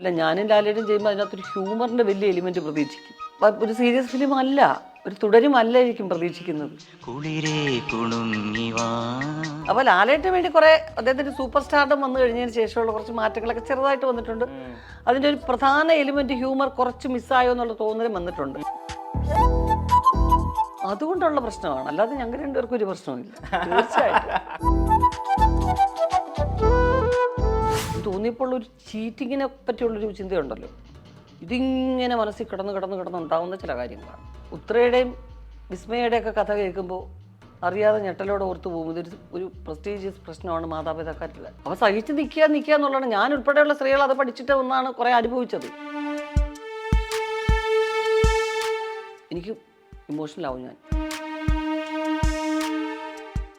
അല്ല, ഞാനും ലാലേട്ടും ചെയ്യുമ്പോൾ അതിനകത്തൊരു ഹ്യൂമറിന്റെ വലിയ എലിമെന്റ് പ്രതീക്ഷിക്കും. ഒരു സീരിയസ് ഫിലിം അല്ല, ഒരു തുടരുമല്ലായിരിക്കും പ്രതീക്ഷിക്കുന്നത്. അപ്പോൾ ലാലേട്ടിന് വേണ്ടി കുറെ അദ്ദേഹത്തിന്റെ സൂപ്പർ സ്റ്റാർഡം വന്നു കഴിഞ്ഞതിന് ശേഷമുള്ള കുറച്ച് മാറ്റങ്ങളൊക്കെ ചെറുതായിട്ട് വന്നിട്ടുണ്ട്. അതിന്റെ ഒരു പ്രധാന എലിമെന്റ് ഹ്യൂമർ കുറച്ച് മിസ്സായോ എന്നുള്ള തോന്നലും വന്നിട്ടുണ്ട്. അതുകൊണ്ടുള്ള പ്രശ്നമാണ്, അല്ലാതെ ഞങ്ങൾ രണ്ടുപേർക്കും ഒരു പ്രശ്നമില്ല. തീർച്ചയായിട്ടും തോന്നിയപ്പോൾ ഒരു ചീറ്റിങ്ങിനെ പറ്റിയുള്ളൊരു ചിന്തയുണ്ടല്ലോ, ഇതിങ്ങനെ മനസ്സിൽ കിടന്നുണ്ടാവുന്ന ചില കാര്യങ്ങളാണ്. ഉത്രയുടെയും വിസ്മയുടെയും ഒക്കെ കഥ കേൾക്കുമ്പോൾ അറിയാതെ ഞെട്ടലോടെ ഓർത്ത് പോകും. ഇതൊരു ഒരു പ്രസ്റ്റീജിയസ് പ്രശ്നമാണ് മാതാപിതാക്കളിൽ. അപ്പോൾ സഹിച്ച് നിൽക്കുക എന്നുള്ളതാണ്. ഞാൻ ഉൾപ്പെടെയുള്ള സ്ത്രീകൾ അത് പഠിച്ചിട്ട് ഒന്നാണ് കുറേ അനുഭവിച്ചത്. എനിക്ക് ഇമോഷണൽ ആവും. ഞാൻ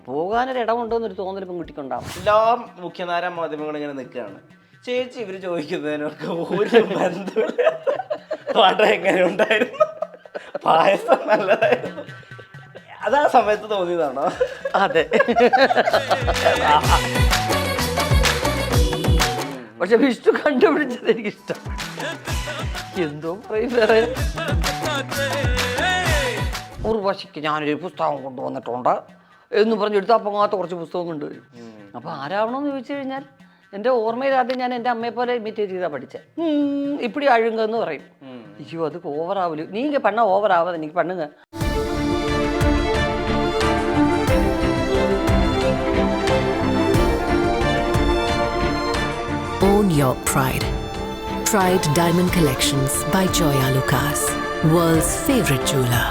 പോകാനൊരിടമുണ്ടോ എന്നൊരു തോന്നൽ പെൺകുട്ടിക്കുണ്ടാവും. എല്ലാ മുഖ്യധാര മാധ്യമങ്ങളും ഇങ്ങനെ നിൽക്കുകയാണ്. ചേച്ചി ഇവര് ചോദിക്കുന്നതിനൊക്കെ ഒരു ബന്ധമില്ല. പാട്ട എങ്ങനെ ഉണ്ടായിരുന്നു, പായസം നല്ലതായിരുന്നു, അത് ആ സമയത്ത് തോന്നിയതാണോ? അതെ. പക്ഷെ വിഷ്ണു കണ്ടുപിടിച്ചത് എനിക്കിഷ്ടം. എന്തോ പറയും വേറെ. ഉർവശിക്ക് ഞാനൊരു പുസ്തകം കൊണ്ടുവന്നിട്ടുണ്ട് എന്ന് പറഞ്ഞ് എടുത്താൽ പൊങ്ങാത്ത കുറച്ച് പുസ്തകം കൊണ്ടുവരും. അപ്പോൾ ആരാവണമെന്ന് ചോദിച്ചു കഴിഞ്ഞാൽ എൻ്റെ ഓർമ്മയിൽ ആദ്യം ഞാൻ എൻ്റെ അമ്മയെ പോലെ ഇമിറ്റേറ്റ് ചെയ്താൽ പഠിച്ചത്. ഇപ്പിടി അഴുങ്കെന്ന് പറയും. അയ്യോ അത് ഓവറാവില്ല, നീങ്ക പണ്ണ ഓവറാവാതെ എനിക്ക് പണ്ണുങ്ങ. Own your pride. Pride Diamond Collections by Joya Lucas, world's favorite jeweler.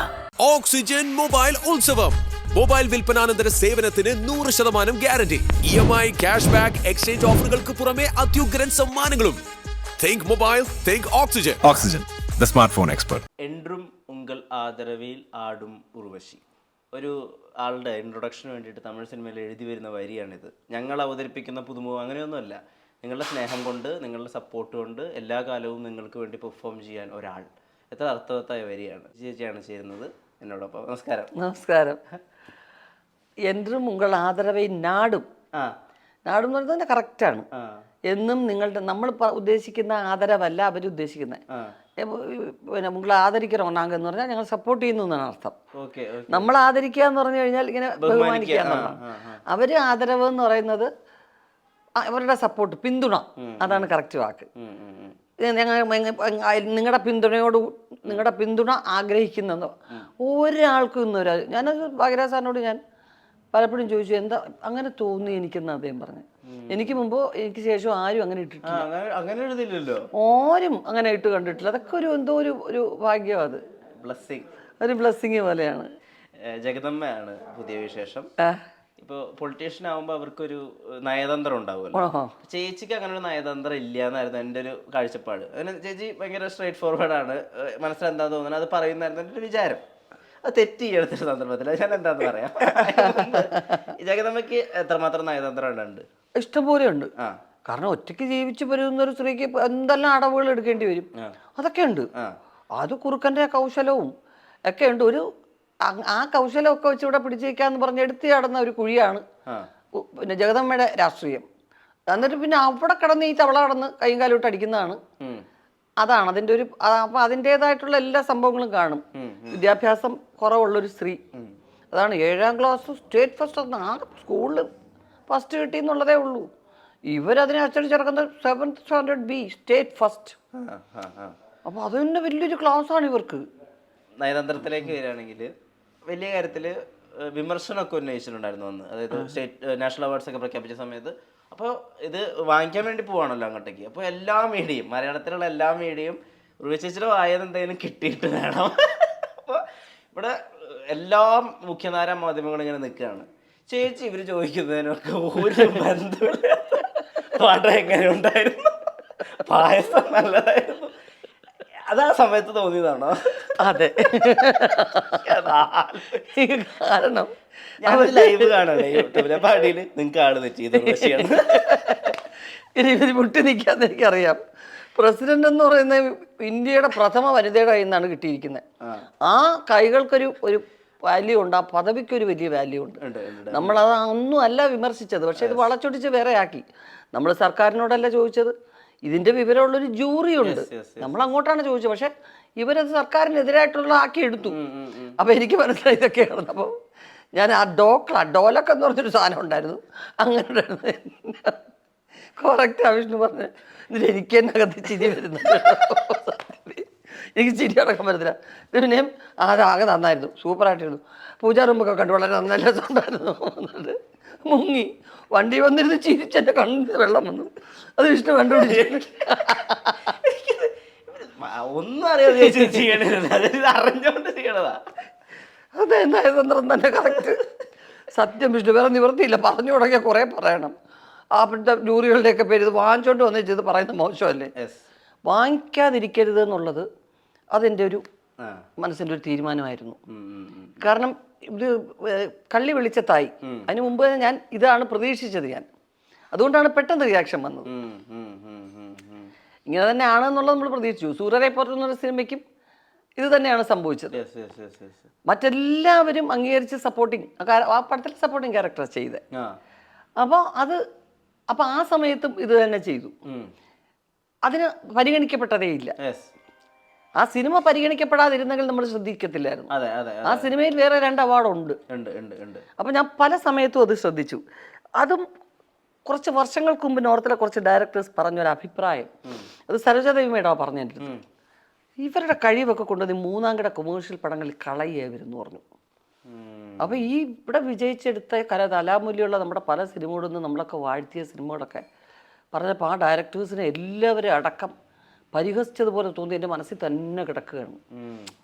Oxygen mobile ഉത്സവം. മൊബൈൽ വിൽപ്പനാനന്തര സേവനത്തിന് 100% guarantee. EMI, cash back, exchange ഓഫറുകൾക്ക് പുറമെ അത്യുഗ്രൻ സമ്മാനങ്ങളും. Think mobile, think oxygen. Oxygen, the smartphone expert. എൻട്രും ഉങ്കൾ ആദരവിൽ ആടും ഉർവശി. ഒരു ആളുടെ ഇൻട്രൊഡക്ഷന് വേണ്ടിയിട്ട് തമിഴ് സിനിമയിൽ എഴുതി വരുന്ന വരിയാണിത്. ഞങ്ങൾ അവതരിപ്പിക്കുന്ന പുതുമുഖം അങ്ങനെയൊന്നുമല്ല. നിങ്ങളുടെ സ്നേഹം കൊണ്ട്, നിങ്ങളുടെ സപ്പോർട്ട് കൊണ്ട് എല്ലാ കാലവും നിങ്ങൾക്ക് വേണ്ടി പെർഫോം ചെയ്യാൻ ഒരാൾ. എത്ര അർത്ഥവത്തായ വരിയാണ്. ചേച്ചിയാണ് ചേരുന്നത് എന്നോടൊപ്പം. നമസ്കാരം. നമസ്കാരം. എൻട്രും ഉങ്കൾ ആദരവൈ നാടും. നാടും എന്ന് പറയുന്നത് കറക്റ്റാണ്. എന്നും നിങ്ങളുടെ നമ്മൾ ഉദ്ദേശിക്കുന്ന ആദരവല്ല അവർ ഉദ്ദേശിക്കുന്നത്. പിന്നെ നിങ്ങൾ ആദരിക്കണോന്നാങ്ക എന്ന് പറഞ്ഞാൽ ഞങ്ങൾ സപ്പോർട്ട് ചെയ്യുന്നു എന്നാണ് അർത്ഥം. നമ്മൾ ആദരിക്കുക എന്ന് പറഞ്ഞു കഴിഞ്ഞാൽ ഇങ്ങനെ ബഹുമാനിക്കുക എന്നുള്ളതാണ്. അവർ ആദരവ് എന്ന് പറയുന്നത് അവരുടെ സപ്പോർട്ട്, പിന്തുണ, അതാണ് കറക്റ്റ് വാക്ക്. നിങ്ങളുടെ പിന്തുണ ആഗ്രഹിക്കുന്നതോ ഒരാൾക്കും ഇന്നൊരു. ഞാനത് ഭാഗ്യരാജ് സാറിനോട് ഞാൻ പലപ്പോഴും ചോദിച്ചു, എന്താ അങ്ങനെ തോന്നി എനിക്കെന്ന് അദ്ദേഹം പറഞ്ഞു. എനിക്ക് മുമ്പോ എനിക്ക് ശേഷം ആരും അങ്ങനെ ഇട്ടിട്ടില്ല. ആരും അങ്ങനെ ഇട്ട് കണ്ടിട്ടില്ല. അതൊക്കെ ഒരു എന്തോ ഒരു ഭാഗ്യം. അത് ഒരു ബ്ലെസ്സിങ് പോലെയാണ്. ജഗദമ്മയാണ് പുതിയ വിശേഷം. ഇപ്പോൾ പൊളിറ്റീഷ്യൻ ആകുമ്പോൾ അവർക്കൊരു നയതന്ത്രം ഉണ്ടാവുമല്ലോ. ചേച്ചിക്ക് അങ്ങനെ ഒരു നയതന്ത്രം ഇല്ല എന്നായിരുന്നു എൻ്റെ ഒരു കാഴ്ചപ്പാട്. അതിന് ചേച്ചി ഭയങ്കര സ്ട്രേറ്റ് ഫോർവേഡ് ആണ്. മനസ്സിലെന്താ തോന്നുന്നത് അത് പറയുന്നായിരുന്നു എൻ്റെ ഒരു വിചാരം. അത് തെറ്റി എടുത്തൊരു സന്ദർഭത്തിൽ ഞാൻ എന്താന്ന് പറയാം. ജഗദമ്മയ്ക്ക് എത്രമാത്രം നയതന്ത്രം ഉണ്ട്? ഇഷ്ടംപോലെ ഉണ്ട്. കാരണം ഒറ്റയ്ക്ക് ജീവിച്ചു വരുന്ന ഒരു സ്ത്രീക്ക് എന്തെല്ലാം അടവുകൾ എടുക്കേണ്ടി വരും, അതൊക്കെ ഉണ്ട്. അത് കുറുക്കൻ്റെ കൗശലവും ഒക്കെ ഉണ്ട്. ഒരു ആ കൗശലമൊക്കെ വെച്ച് ഇവിടെ പിടിച്ചേക്കാന്ന് പറഞ്ഞ് എടുത്ത് ചാടുന്ന ഒരു കുഴിയാണ് പിന്നെ ജഗദമ്മയുടെ രാഷ്ട്രീയം. എന്നിട്ട് പിന്നെ അവിടെ കിടന്ന് ഈ തവള കിടന്ന് കൈയും കാലോട്ട് അടിക്കുന്നതാണ്. അതാണ് അതിൻ്റെ ഒരു. അപ്പം അതിൻ്റെതായിട്ടുള്ള എല്ലാ സംഭവങ്ങളും കാണും. വിദ്യാഭ്യാസം കുറവുള്ളൊരു സ്ത്രീ, അതാണ് 7ാം ക്ലാസ് സ്റ്റേറ്റ് ഫസ്റ്റ്. ആ സ്കൂളിൽ ഫസ്റ്റ് കിട്ടി എന്നുള്ളതേ ഉള്ളൂ. ഇവരതിനെ അച്ചടിച്ചിറക്കുന്നത് 7th standard B state first. അപ്പോൾ അത് തന്നെ വലിയൊരു ക്ലാസ്സാണ് ഇവർക്ക്. നയതന്ത്രത്തിലേക്ക് വരികയാണെങ്കിൽ വലിയ കാര്യത്തിൽ വിമർശനമൊക്കെ ഉന്നയിച്ചിട്ടുണ്ടായിരുന്നു അന്ന്. അതായത് സ്റ്റേറ്റ് നാഷണൽ അവാർഡ്സ് ഒക്കെ പ്രഖ്യാപിച്ച സമയത്ത്. അപ്പോൾ ഇത് വാങ്ങിക്കാൻ വേണ്ടി പോവാണല്ലോ അങ്ങോട്ടേക്ക്. അപ്പോൾ എല്ലാ മീഡിയയും, മലയാളത്തിലുള്ള എല്ലാ മീഡിയയും ഉർവശിയുടെ വായന എന്തെങ്കിലും കിട്ടിയിട്ട് വേണം. അപ്പോൾ ഇവിടെ എല്ലാ മുഖ്യധാര മാധ്യമങ്ങളും ഇങ്ങനെ നിൽക്കുകയാണ്. ചേച്ചി ഇവർ ചോദിക്കുന്നതിനൊക്കെ ഒരു ബന്ധമില്ല. പാട്ട എങ്ങനെ ഉണ്ടായിരുന്നു, പായസം നല്ലതായിരുന്നു, അത് ആ സമയത്ത് തോന്നിയതാണോ? അതെ. കാരണം ഞാൻ ലൈവ് കാണാണ് യൂട്യൂബിലെ പാടിയിൽ നിങ്ങൾക്ക് ആള് തെറ്റിയത് ഇവർ മുട്ടി നിൽക്കാന്ന് എനിക്കറിയാം. പ്രസിഡന്റ് എന്ന് പറയുന്ന ഇന്ത്യയുടെ പ്രഥമ വനിതയുടെ കയ്യിൽ നിന്നാണ് കിട്ടിയിരിക്കുന്നത്. ആ കൈകൾക്കൊരു വാല്യൂ ഉണ്ട്, ആ പദവിക്കൊരു വലിയ വാല്യൂ ഉണ്ട്. നമ്മളത് ഒന്നും അല്ല വിമർശിച്ചത്, പക്ഷെ ഇത് വളച്ചൊടിച്ച് വേറെ ആക്കി. നമ്മൾ സർക്കാരിനോടല്ല ചോദിച്ചത്, ഇതിൻ്റെ വിവരമുള്ളൊരു ജൂറി ഉണ്ട്. yes, yes. നമ്മൾ അങ്ങോട്ടാണ് ചോദിച്ചത്. പക്ഷെ ഇവരത് സർക്കാരിനെതിരായിട്ടുള്ള ആക്കി എടുത്തു. അപ്പോൾ എനിക്ക് മനസ്സിലായി ഇതൊക്കെയാണ്. അപ്പോൾ ഞാൻ ആ ഡോലക്ക് എന്ന് പറഞ്ഞൊരു സാധനം ഉണ്ടായിരുന്നു, അങ്ങനെ കറക്റ്റ് വിഷ്ണു പറഞ്ഞു. എന്നിട്ട് എനിക്ക് തന്നെ അകത്ത് ചിരി വരുന്നുണ്ട്. എനിക്ക് ചിരി അടക്കം വരുന്നില്ല. പിന്നെയും അതാകെ നന്നായിരുന്നു, സൂപ്പറായിട്ടിരുന്നു. പൂജാ റൂമൊക്കെ കണ്ടു വളരെ നല്ല രസമുണ്ടായിരുന്നു. എന്നിട്ട് മുങ്ങി വണ്ടി വന്നിരുന്ന് ചിരിച്ചെൻ്റെ കണ്ണിൽ വെള്ളം വന്നു. അത് വിഷ്ണു കണ്ടുപിടിച്ചു. ഒന്നും അറിയാതെ ചെയ്യണത്, അറിഞ്ഞോണ്ട് ചെയ്യണതാ. അതെ, നയതന്ത്രം തന്നെ കറക്റ്റ്. സത്യം വിഷ്ണു, വേറെ നിവൃത്തിയില്ല. പറഞ്ഞു തുടങ്ങിയാൽ കുറേ പറയണം. അപ്പോഴത്തെ ജൂറികളുടെയൊക്കെ പേര് ഇത് വാങ്ങിച്ചോണ്ട് വന്ന് ചെയ്ത് പറയുന്നത് മോശമല്ലേ? വാങ്ങിക്കാതിരിക്കരുത് എന്നുള്ളത് അതെൻ്റെ ഒരു മനസ്സിൻ്റെ ഒരു തീരുമാനമായിരുന്നു. കാരണം ഇത് കള്ളി വെളിച്ചത്തായി. അതിന് മുമ്പ് ഞാൻ ഇതാണ് പ്രതീക്ഷിച്ചത്. ഞാൻ അതുകൊണ്ടാണ് പെട്ടെന്ന് റിയാക്ഷൻ വന്നത്. ഇങ്ങനെ തന്നെയാണ് എന്നുള്ളത് നമ്മൾ പ്രതീക്ഷിച്ചു. സൂര്യരെ പോർട്ടുന്ന സിനിമയ്ക്കും ഇത് തന്നെയാണ് സംഭവിച്ചത്. മറ്റെല്ലാവരും അംഗീകരിച്ച് സപ്പോർട്ടിങ്, ആ പടത്തിൽ സപ്പോർട്ടിങ് ക്യാരക്ടർ ചെയ്തത്. അപ്പോൾ ആ സമയത്തും ഇത് തന്നെ ചെയ്തു. അതിന് പരിഗണിക്കപ്പെട്ടതേ ഇല്ല. ആ സിനിമ പരിഗണിക്കപ്പെടാതിരുന്നെങ്കിൽ നമ്മൾ ശ്രദ്ധിക്കത്തില്ലായിരുന്നു. ആ സിനിമയിൽ വേറെ 2 അവാർഡുണ്ട്. അപ്പം ഞാൻ പല സമയത്തും അത് ശ്രദ്ധിച്ചു. അതും കുറച്ച് വർഷങ്ങൾക്ക് മുമ്പ് നോർത്തിലെ കുറച്ച് ഡയറക്ടേഴ്സ് പറഞ്ഞൊരു അഭിപ്രായം, അത് സരോജാദേവി മേഡം പറഞ്ഞു എൻ്റെ അടുത്ത്. ഇവരുടെ കഴിവൊക്കെ കൊണ്ടുവന്ന് 3-ാം കിട കൊമേഴ്ഷ്യൽ പടങ്ങളിൽ കളയായിരുന്നു പറഞ്ഞു. അപ്പോൾ ഈ ഇവിടെ വിജയിച്ചെടുത്ത തലാമൂല്യമുള്ള നമ്മുടെ പല സിനിമകളിൽ നിന്ന് നമ്മളൊക്കെ വാഴ്ത്തിയ സിനിമകളൊക്കെ പറഞ്ഞപ്പോൾ ആ ഡയറക്ടേഴ്സിനെ എല്ലാവരും അടക്കം പരിഹസിച്ചതുപോലെ തോന്നി എൻ്റെ മനസ്സിൽ തന്നെ കിടക്കുകയാണ്.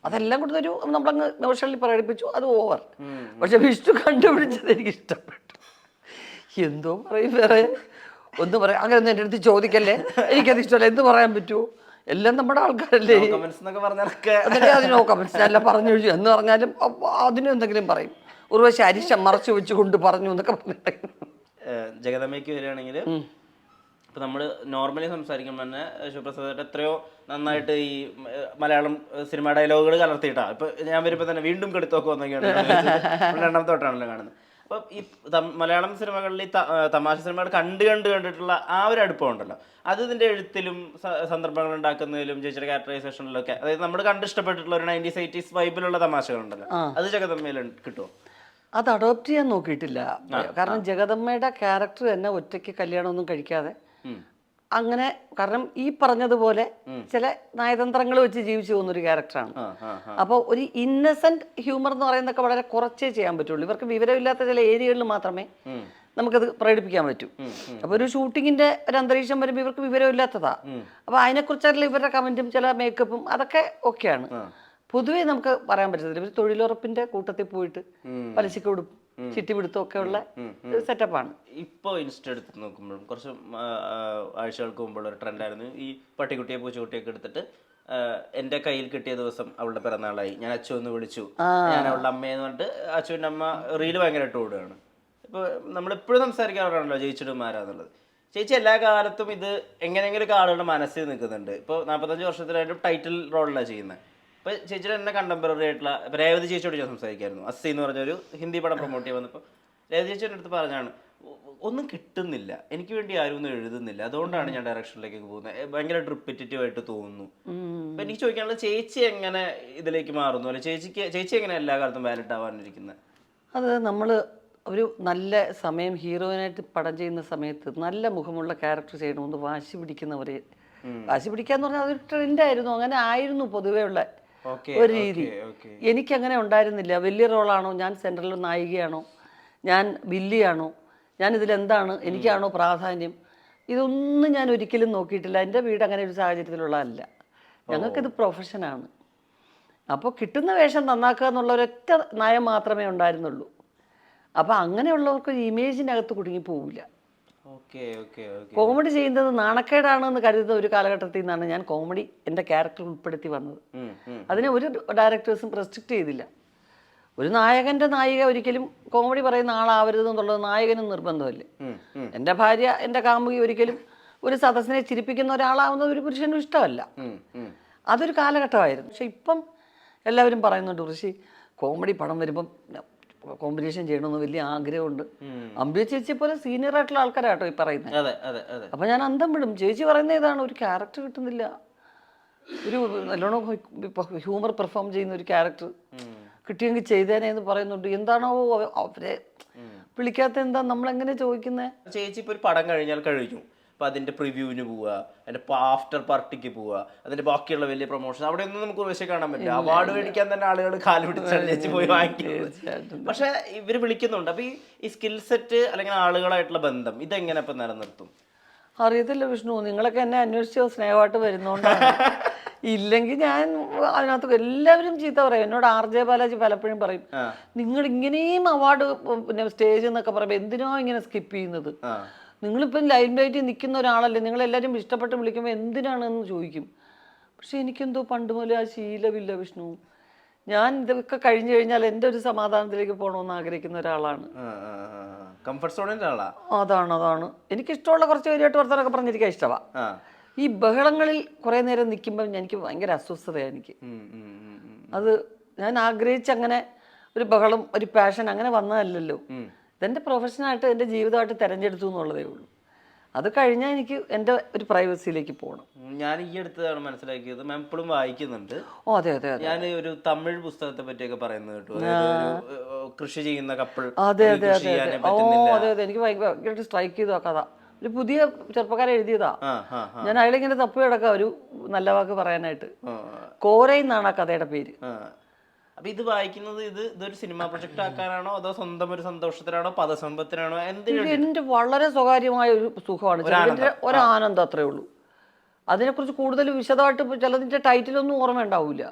അതെല്ലാം കൊടുത്തൊരു നമ്മളങ്ങ് ഇമോഷണലി പ്രകടിപ്പിച്ചു, അത് ഓവർ. പക്ഷെ വിഷ്ണു കണ്ടുപിടിച്ചത് എനിക്ക് ഇഷ്ടപ്പെട്ടു. എന്തോ പറയും, വേറെ ഒന്നും പറയാം അങ്ങനെയൊന്നും എൻ്റെ അടുത്ത് ചോദിക്കല്ലേ, എനിക്കത് ഇഷ്ടമല്ല, എന്ത് പറയാൻ പറ്റുമോ? എല്ലാം നമ്മുടെ ആൾക്കാരല്ലേ. എന്നിട്ട് അതിനോ കമൻസ് അല്ല പറഞ്ഞു കഴിച്ചു എന്ന് പറഞ്ഞാലും അതിനും എന്തെങ്കിലും പറയും. ഉർവശി അരിശം മറച്ചു വെച്ചുകൊണ്ട് പറഞ്ഞു എന്നൊക്കെ പറഞ്ഞിട്ടുണ്ടെങ്കിൽ. ജഗദമ്മയ്ക്ക് വരികയാണെങ്കിൽ ഇപ്പം നമ്മൾ നോർമലി സംസാരിക്കുമ്പോൾ തന്നെ ശിവപ്രസാദ് എത്രയോ നന്നായിട്ട് ഈ മലയാളം സിനിമ ഡയലോഗുകൾ കലർത്തിയിട്ടാണ്. ഇപ്പം ഞാൻ വരുമ്പോൾ തന്നെ വീണ്ടും കെടുത്തൊക്കെ വന്നൊക്കെയാണ് 2ാമത്തെ തൊട്ടാണല്ലോ കാണുന്നത്. അപ്പം ഈ മലയാളം സിനിമകളിൽ ഈ തമാശ സിനിമകൾ കണ്ടിട്ടുള്ള ആ ഒരു അടുപ്പം ഉണ്ടല്ലോ, അത് ഇതിൻ്റെ എഴുത്തിലും സന്ദർഭങ്ങൾ ഉണ്ടാക്കുന്നതിലും ചേച്ചിയുടെ ക്യാരക്ടറൈസേഷനിലൊക്കെ, അതായത് നമ്മൾ കണ്ടിഷ്ടപ്പെട്ടിട്ടുള്ള ഒരു 90s 80s വൈബിലുള്ള തമാശകളുണ്ടല്ലോ, അത് ജഗദമ്മയിൽ കിട്ടുമോ? അത് അഡോപ്റ്റ് ചെയ്യാൻ നോക്കിയിട്ടില്ല. കാരണം ജഗദമ്മയുടെ ക്യാരക്ടർ തന്നെ ഒറ്റയ്ക്ക് കല്യാണമൊന്നും കഴിക്കാതെ അങ്ങനെ, കാരണം ഈ പറഞ്ഞതുപോലെ ചില നയതന്ത്രങ്ങൾ വെച്ച് ജീവിച്ചു പോകുന്നൊരു ക്യാരക്ടറാണ്. അപ്പോൾ ഒരു ഇന്നസെന്റ് ഹ്യൂമർ എന്ന് പറയുന്നതൊക്കെ വളരെ കുറച്ചേ ചെയ്യാൻ പറ്റുള്ളൂ. ഇവർക്ക് വിവരമില്ലാത്ത ചില ഏരിയകളിൽ മാത്രമേ നമുക്കത് പ്രകടിപ്പിക്കാൻ പറ്റൂ. അപ്പോൾ ഒരു ഷൂട്ടിങ്ങിന്റെ ഒരു അന്തരീക്ഷം വരുമ്പോൾ ഇവർക്ക് വിവരമില്ലാത്തതാ. അപ്പോൾ അതിനെക്കുറിച്ചുള്ള ഇവരുടെ കമന്റും ചില മേക്കപ്പും അതൊക്കെ ഓക്കെയാണ്. പൊതുവേ നമുക്ക് പറയാൻ പറ്റത്തില്ല. ഇവർ തൊഴിലുറപ്പിന്റെ കൂട്ടത്തിൽ പോയിട്ട് പലിശക്ക് കൊടുക്കും, ചിട്ടിപിടുത്തം ഒക്കെ ഉള്ള സെറ്റപ്പാണ്. ഇപ്പോൾ ഇൻസ്റ്റ എടുത്ത് നോക്കുമ്പോഴും കുറച്ച് ആഴ്ചകൾക്ക് മുമ്പുള്ള ഒരു ട്രെൻഡായിരുന്നു ഈ പട്ടിക്കുട്ടിയെ പൂച്ചക്കുട്ടിയൊക്കെ എടുത്തിട്ട് എൻ്റെ കയ്യിൽ കിട്ടിയ ദിവസം അവളുടെ പിറന്നാളായി, ഞാൻ അച്ചു എന്ന് വിളിച്ചു, ഞാൻ അവളുടെ അമ്മയെന്ന് പറഞ്ഞിട്ട് അച്ചുവിൻ്റെ അമ്മ റീല് ഭയങ്കരമായിട്ട് ഓടുകയാണ്. ഇപ്പോൾ നമ്മളെപ്പോഴും സംസാരിക്കാറുണ്ടല്ലോ ചേച്ചിടുമാരാന്നുള്ളത്. ചേച്ചി എല്ലാ കാലത്തും ഇത് എങ്ങനെയെങ്കിലും ആളുകളുടെ മനസ്സിൽ നിൽക്കുന്നുണ്ട്. ഇപ്പോൾ 45 വർഷത്തിലായിട്ടും ടൈറ്റിൽ റോളിലാണ് ചെയ്യുന്നത്. ഇപ്പോൾ ചേച്ചിയുടെ തന്നെ കണ്ടംപററി ആയിട്ടുള്ള ഇപ്പോൾ രേവതി ചേച്ചിയോട് ഞാൻ സംസാരിക്കായിരുന്നു. അസ്സി എന്ന് പറഞ്ഞൊരു ഹിന്ദി പടം പ്രൊമോട്ട് ചെയ്യാൻ വന്നപ്പോൾ രേവതി ചേച്ചിയുടെ അടുത്ത് പറഞ്ഞാണ്, ഒന്നും കിട്ടുന്നില്ല, എനിക്ക് വേണ്ടി ആരും ഒന്നും എഴുതുന്നില്ല, അതുകൊണ്ടാണ് ഞാൻ ഡയറക്ഷനിലേക്ക് പോകുന്നത്, ഭയങ്കര റിപ്പിറ്റേറ്റീവ് ആയിട്ട് തോന്നുന്നു. അപ്പം എനിക്ക് ചോദിക്കാനുള്ളത്, ചേച്ചി എങ്ങനെ ഇതിലേക്ക് മാറുന്നു, അല്ലെ ചേച്ചി എങ്ങനെ എല്ലാ കാലത്തും വാലിഡ് ആവാനിരിക്കുന്നത്? അത് നമ്മൾ ഒരു നല്ല സമയം ഹീറോയിനായിട്ട് പടം ചെയ്യുന്ന സമയത്ത് നല്ല മുഖമുള്ള ക്യാരക്ടർ ചെയ്യണമെന്ന് വാശി പിടിക്കുന്നവരെ, വാശി പിടിക്കാന്ന് പറഞ്ഞാൽ അതൊരു ട്രെൻഡായിരുന്നു. അങ്ങനെ ആയിരുന്നു പൊതുവേ ഉള്ള ഒരു രീതി. എനിക്കങ്ങനെ ഉണ്ടായിരുന്നില്ല. വലിയ റോളാണോ, ഞാൻ സെൻട്രൽ നായികയാണോ, ഞാൻ വില്ലിയാണോ, ഞാൻ ഇതിലെന്താണ്, എനിക്കാണോ പ്രാധാന്യം, ഇതൊന്നും ഞാൻ ഒരിക്കലും നോക്കിയിട്ടില്ല. എൻ്റെ വീട് അങ്ങനെ ഒരു സാഹചര്യത്തിലുള്ളതല്ല. ഞങ്ങൾക്കിത് പ്രൊഫഷനാണ്. അപ്പോൾ കിട്ടുന്ന വേഷം നന്നാക്കുക എന്നുള്ള ഒരൊറ്റ നയം മാത്രമേ ഉണ്ടായിരുന്നുള്ളൂ. അപ്പോൾ അങ്ങനെയുള്ളവർക്ക് ഇമേജിനകത്ത് കുടുങ്ങി പോവില്ല. കോമഡി ചെയ്യുന്നത് നാണക്കേടാണെന്ന് കരുതുന്ന ഒരു കാലഘട്ടത്തിൽ നിന്നാണ് ഞാൻ കോമഡി എൻ്റെ ക്യാരക്ടർ ഉൾപ്പെടുത്തി വന്നത്. അതിനെ ഒരു ഡയറക്ടേഴ്സും റെസ്ട്രിക്റ്റ് ചെയ്തില്ല. ഒരു നായകൻ്റെ നായിക ഒരിക്കലും കോമഡി പറയുന്ന ആളാവരുത് എന്നുള്ളത് നായകനും നിർബന്ധമല്ലേ. എൻ്റെ ഭാര്യ, എൻ്റെ കാമുകി ഒരിക്കലും ഒരു സദസ്സിനെ ചിരിപ്പിക്കുന്ന ഒരാളാവുന്നത് ഒരു പുരുഷനും ഇഷ്ടമല്ല. അതൊരു കാലഘട്ടമായിരുന്നു. പക്ഷെ ഇപ്പം എല്ലാവരും പറയുന്നുണ്ട്, ഋഷി കോമഡി പടം വരുമ്പം കോമ്പിനേഷൻ ചെയ്യണമെന്ന് വലിയ ആഗ്രഹമുണ്ട്. അമ്പിയ ചേച്ചിയെ പോലെ സീനിയർ ആയിട്ടുള്ള ആൾക്കാരാട്ടോ ഈ പറയുന്നത്. അതെ അതെ അതെ. അപ്പം ഞാൻ അന്തം വിടും. ചേച്ചി പറയുന്ന ഇതാണ്, ഒരു ക്യാരക്ടർ കിട്ടുന്നില്ല, ഒരു നല്ലോണം ഹ്യൂമർ പെർഫോം ചെയ്യുന്ന ഒരു ക്യാരക്ടർ കിട്ടിയെങ്കിൽ ചെയ്തേനെ എന്ന് പറയുന്നുണ്ട്. എന്താണോ അവരെ വിളിക്കാത്ത, എന്താ നമ്മളെങ്ങനെ ചോദിക്കുന്നത്? ചേച്ചി ഇപ്പോൾ ഒരു പടം കഴിഞ്ഞാൽ കഴിഞ്ഞു, അപ്പോൾ അതിൻ്റെ പ്രിവ്യൂവിന് പോവുക, അതിൻ്റെ ആഫ്റ്റർ പാർട്ടിക്ക് പോവുക, അതിൻ്റെ ബാക്കിയുള്ള വലിയ പ്രൊമോഷൻ അവിടെ ഒന്നും നമുക്ക് പക്ഷേ കാണാൻ പറ്റില്ല. അവാർഡ് മേടിക്കാൻ തന്നെ ആളുകൾ കാല് പിടിച്ചാണ് ചേച്ചി പോയി വാങ്ങിക്കുന്നത്. പക്ഷേ ഇവർ വിളിക്കുന്നുണ്ട്. അപ്പോൾ ഈ സ്കിൽ സെറ്റ് അല്ലെങ്കിൽ ആളുകളായിട്ടുള്ള ബന്ധം ഇതെങ്ങനെ ഇപ്പം നിലനിർത്തും? അറിയത്തില്ല വിഷ്ണു, നിങ്ങളൊക്കെ എന്നെ അന്വേഷിച്ചോ സ്നേഹമായിട്ട് വരുന്നോണ്ടാണ്. ഇല്ലെങ്കിൽ ഞാൻ അതിനകത്ത് എല്ലാവരും ചീത്ത പറയും. എന്നോട് RJ ബാലാജി പലപ്പോഴും പറയും, നിങ്ങൾ ഇങ്ങനെയും അവാർഡ് പിന്നെ സ്റ്റേജ് എന്നൊക്കെ പറയുമ്പോൾ എന്തിനോ ഇങ്ങനെ സ്കിപ്പ് ചെയ്യുന്നത്, നിങ്ങളിപ്പം ലൈം ലൈറ്റിൽ നിൽക്കുന്ന ഒരാളല്ലേ, നിങ്ങളെല്ലാവരും ഇഷ്ടപ്പെട്ട് വിളിക്കുമ്പോൾ എന്തിനാണെന്ന് ചോദിക്കും. പക്ഷെ എനിക്കെന്തോ പണ്ട് മുതലേ ആ ശീലമില്ല വിഷ്ണു. ഞാൻ ഇതൊക്കെ കഴിഞ്ഞു കഴിഞ്ഞാൽ എൻ്റെ ഒരു സമാധാനത്തിലേക്ക് പോകണമെന്ന് ആഗ്രഹിക്കുന്ന ഒരാളാണ്. കംഫർട്ട് സോണിൻ്റെ ആളാ. അതാണ് എനിക്കിഷ്ടമുള്ള കുറച്ച് പേരുമായിട്ട് വർത്തമാനമൊക്കെ പറഞ്ഞിരിക്കാൻ ഇഷ്ടമാണ്. ഈ ബഹളങ്ങളിൽ കുറേ നേരം നിൽക്കുമ്പം എനിക്ക് ഭയങ്കര അസ്വസ്ഥതയാണ് എനിക്ക്. അത് ഞാൻ ആഗ്രഹിച്ചങ്ങനെ ഒരു ബഹളം, ഒരു പാഷൻ അങ്ങനെ വന്നതല്ലല്ലോ. ഇതെൻ്റെ പ്രൊഫഷനായിട്ട് എൻ്റെ ജീവിതമായിട്ട് തിരഞ്ഞെടുത്തു എന്നുള്ളതേ ഉള്ളൂ. അത് കഴിഞ്ഞാൽ എനിക്ക് എൻ്റെ ഒരു പ്രൈവസിയിലേക്ക് പോകണം. ഞാൻ ഈ അടുത്താണ് മനസ്സിലാക്കിയത്, മാം ഇപ്പോഴും വായിക്കുന്നുണ്ട്. ഓ അതെ അതെ. ഞാൻ ഒരു തമിഴ് പുസ്തകത്തെ പറ്റിയൊക്കെ പറയുന്നത് കേട്ടു. കൃഷി ചെയ്യുന്ന കപ്പിൾ. അതെ അതെ അതെ അതെ. ഓ അതെ അതെ. എനിക്ക് ഭയങ്കരമായിട്ട് സ്ട്രൈക്ക് ചെയ്തു ആ കഥ. ഒരു പുതിയ ചെറുപ്പക്കാരെ എഴുതിയതാ. ഞാൻ അയാളിങ്ങനെ തപ്പി കിടക്കാം ഒരു നല്ല വാക്ക് പറയാനായിട്ട്. കോരയെന്നാണ് ആ കഥയുടെ പേര്. അപ്പൊ ഇത് വായിക്കുന്നത് ഇതൊരു സിനിമ പ്രൊജക്ട് ആക്കാനാണോ അതോ സ്വന്തം ഒരു സന്തോഷത്തിനാണോ പദസമ്പത്തിനാണോ? എന്റെ വളരെ സ്വകാര്യമായ ഒരു സുഖമാണ്, ഒരാനന്ദം, അത്രേ ഉള്ളൂ. അതിനെക്കുറിച്ച് കൂടുതൽ വിശദമായിട്ട് ചിലതിന്റെ ടൈറ്റിലൊന്നും ഓർമ്മ ഉണ്ടാവില്ല.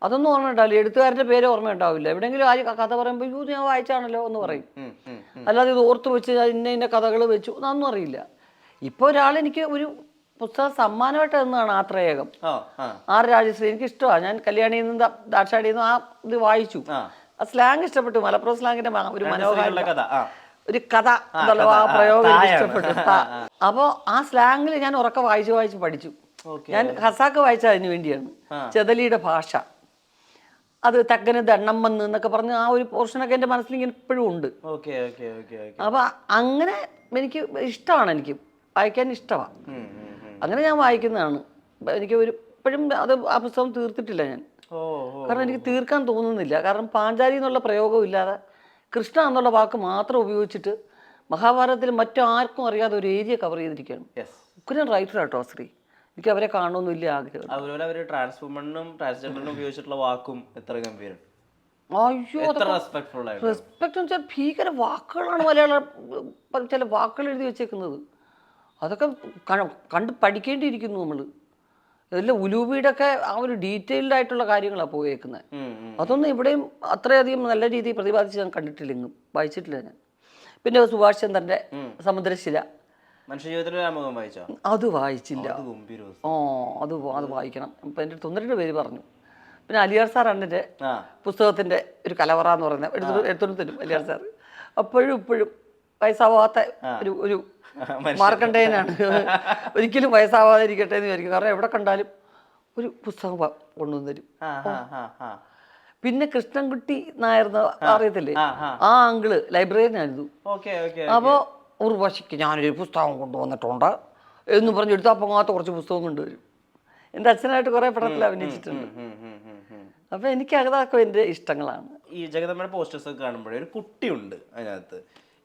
അതൊന്നും ഓർമ്മ ഉണ്ടാവില്ല. എഴുത്തുകാരന്റെ പേര് ഓർമ്മ ഉണ്ടാവില്ല. എവിടെയെങ്കിലും ആ കഥ പറയുമ്പോൾ യൂ ഞാൻ വായിച്ചാണല്ലോ എന്ന് പറയും. അല്ലാതെ ഇത് ഓർത്ത് വെച്ച് ഇന്ന കഥകൾ വെച്ചു എന്നൊന്നും അറിയില്ല. ഇപ്പോൾ ഒരാളെനിക്ക് ഒരു പുസ്തകം സമ്മാനമായിട്ട് തന്നതാണ് ആത്രേയകം, R രാജശ്രീ. എനിക്ക് ഇഷ്ടമാണ്. ഞാൻ കല്യാണിയിൽ നിന്ന് ദാക്ഷാടിയിൽ നിന്ന് ആ ഇത് വായിച്ചു. ആ സ്ലാങ് ഇഷ്ടപ്പെട്ടു. മലപ്പുറം സ്ലാങ്ങിന്റെ ഒരു മനോഹരമായ ഒരു കഥ എന്നുള്ള ആ പ്രയോഗം ഇഷ്ടപ്പെട്ടു. അപ്പോൾ ആ സ്ലാങ്ങിൽ ഞാൻ ഉറക്കെ വായിച്ച് പഠിച്ചു. ഞാൻ ഖസാക്ക് വായിച്ചത് അതിന് വേണ്ടിയാണ്. ചെതലിയുടെ ഭാഷ, അത് തക്കന് ദണ്ണം വന്ന് എന്നൊക്കെ പറഞ്ഞ് ആ ഒരു പോർഷനൊക്കെ എൻ്റെ മനസ്സിൽ ഇങ്ങനെ ഇപ്പോഴും ഉണ്ട്. അപ്പോൾ അങ്ങനെ എനിക്ക് ഇഷ്ടമാണ്, എനിക്ക് വായിക്കാൻ ഇഷ്ടമാണ്. അങ്ങനെ ഞാൻ വായിക്കുന്നതാണ്. എനിക്ക് ഇപ്പോഴും അത് ആ പുസ്തകം തീർത്തിട്ടില്ല ഞാൻ. കാരണം എനിക്ക് തീർക്കാൻ തോന്നുന്നില്ല. കാരണം പാഞ്ചാലി എന്നുള്ള പ്രയോഗം ഇല്ലാതെ കൃഷ്ണ എന്നുള്ള വാക്ക് മാത്രം ഉപയോഗിച്ചിട്ട് മഹാഭാരതത്തിൽ മറ്റാർക്കും അറിയാതെ ഒരു ഏരിയ കവർ ചെയ്തിരിക്കുകയാണ്. ഉഗ്രൻ റൈറ്റർ ആട്ടോ ശ്രീ. എനിക്ക് അവരെ കാണണമെന്ന് വലിയ ആഗ്രഹം. അതുപോലെ അവർ ട്രാൻസ്വുമണിനും ട്രാൻസ്ജെൻഡറിനും ഉപയോഗിച്ചിട്ടുള്ള വാക്കും എത്ര ഗംഭീരം. അയ്യോ, റെസ്പെക്ട് എന്ന് വെച്ചാൽ ഭീകര വാക്കുകളാണ് മലയാളം ചില വാക്കുകൾ എഴുതി വെച്ചേക്കുന്നത്. അതൊക്കെ കണ്ട് പഠിക്കേണ്ടിയിരിക്കുന്നു നമ്മൾ. ഇതെല്ലാം ഉലൂബിയുടെ ഒക്കെ ആ ഒരു ഡീറ്റെയിൽഡ് ആയിട്ടുള്ള കാര്യങ്ങളാണ് പോയേക്കുന്നത്. അതൊന്നും ഇവിടെയും അത്രയധികം നല്ല രീതിയിൽ പ്രതിപാദിച്ച് ഞാൻ കണ്ടിട്ടില്ല, എങ്ങും വായിച്ചിട്ടില്ല ഞാൻ. പിന്നെ സുഭാഷ് ചന്ദ്രന്റെ സമുദ്രശില അത് വായിച്ചില്ല. അത് വായിക്കണം. ഇപ്പം എൻ്റെ 92 പേര് പറഞ്ഞു. പിന്നെ അലിയാർ സാറാണ് എൻ്റെ പുസ്തകത്തിൻ്റെ ഒരു കലവറ എന്ന് പറയുന്നത്. എടുത്തോണ്ട് തരും അലിയാർ സാർ. അപ്പോഴും ഇപ്പോഴും വയസ്സാവാത്ത ഒരു മാർക്കണ്ടേയനാണ്. ഒരിക്കലും വയസ്സാവാതെ ഇരിക്കട്ടെ എന്ന് വിചാരിക്കും. കാരണം എവിടെ കണ്ടാലും ഒരു പുസ്തകം കൊണ്ടുവന്ന് തരും. പിന്നെ കൃഷ്ണൻകുട്ടി നായർ അറിയത്തില്ലേ, ആ അങ്കിള് ലൈബ്രറിയനായിരുന്നു. അപ്പോൾ ഉർവശിക്ക് ഞാനൊരു പുസ്തകം കൊണ്ടുവന്നിട്ടുണ്ട് എന്ന് പറഞ്ഞ് എടുത്താൽ പൊങ്ങാത്ത കുറച്ച് പുസ്തകം കൊണ്ടുവരും. എൻ്റെ അച്ഛനായിട്ട് കുറേ പടത്തിൽ അഭിനയിച്ചിട്ടുണ്ട്. അപ്പോൾ എനിക്ക് അതൊക്കെ എൻ്റെ ഇഷ്ടങ്ങളാണ്. ഈ ജഗദമ്മയുടെ പോസ്റ്റേഴ്സ് ഒക്കെ കാണുമ്പോഴേ ഒരു കുട്ടിയുണ്ട് അതിനകത്ത്.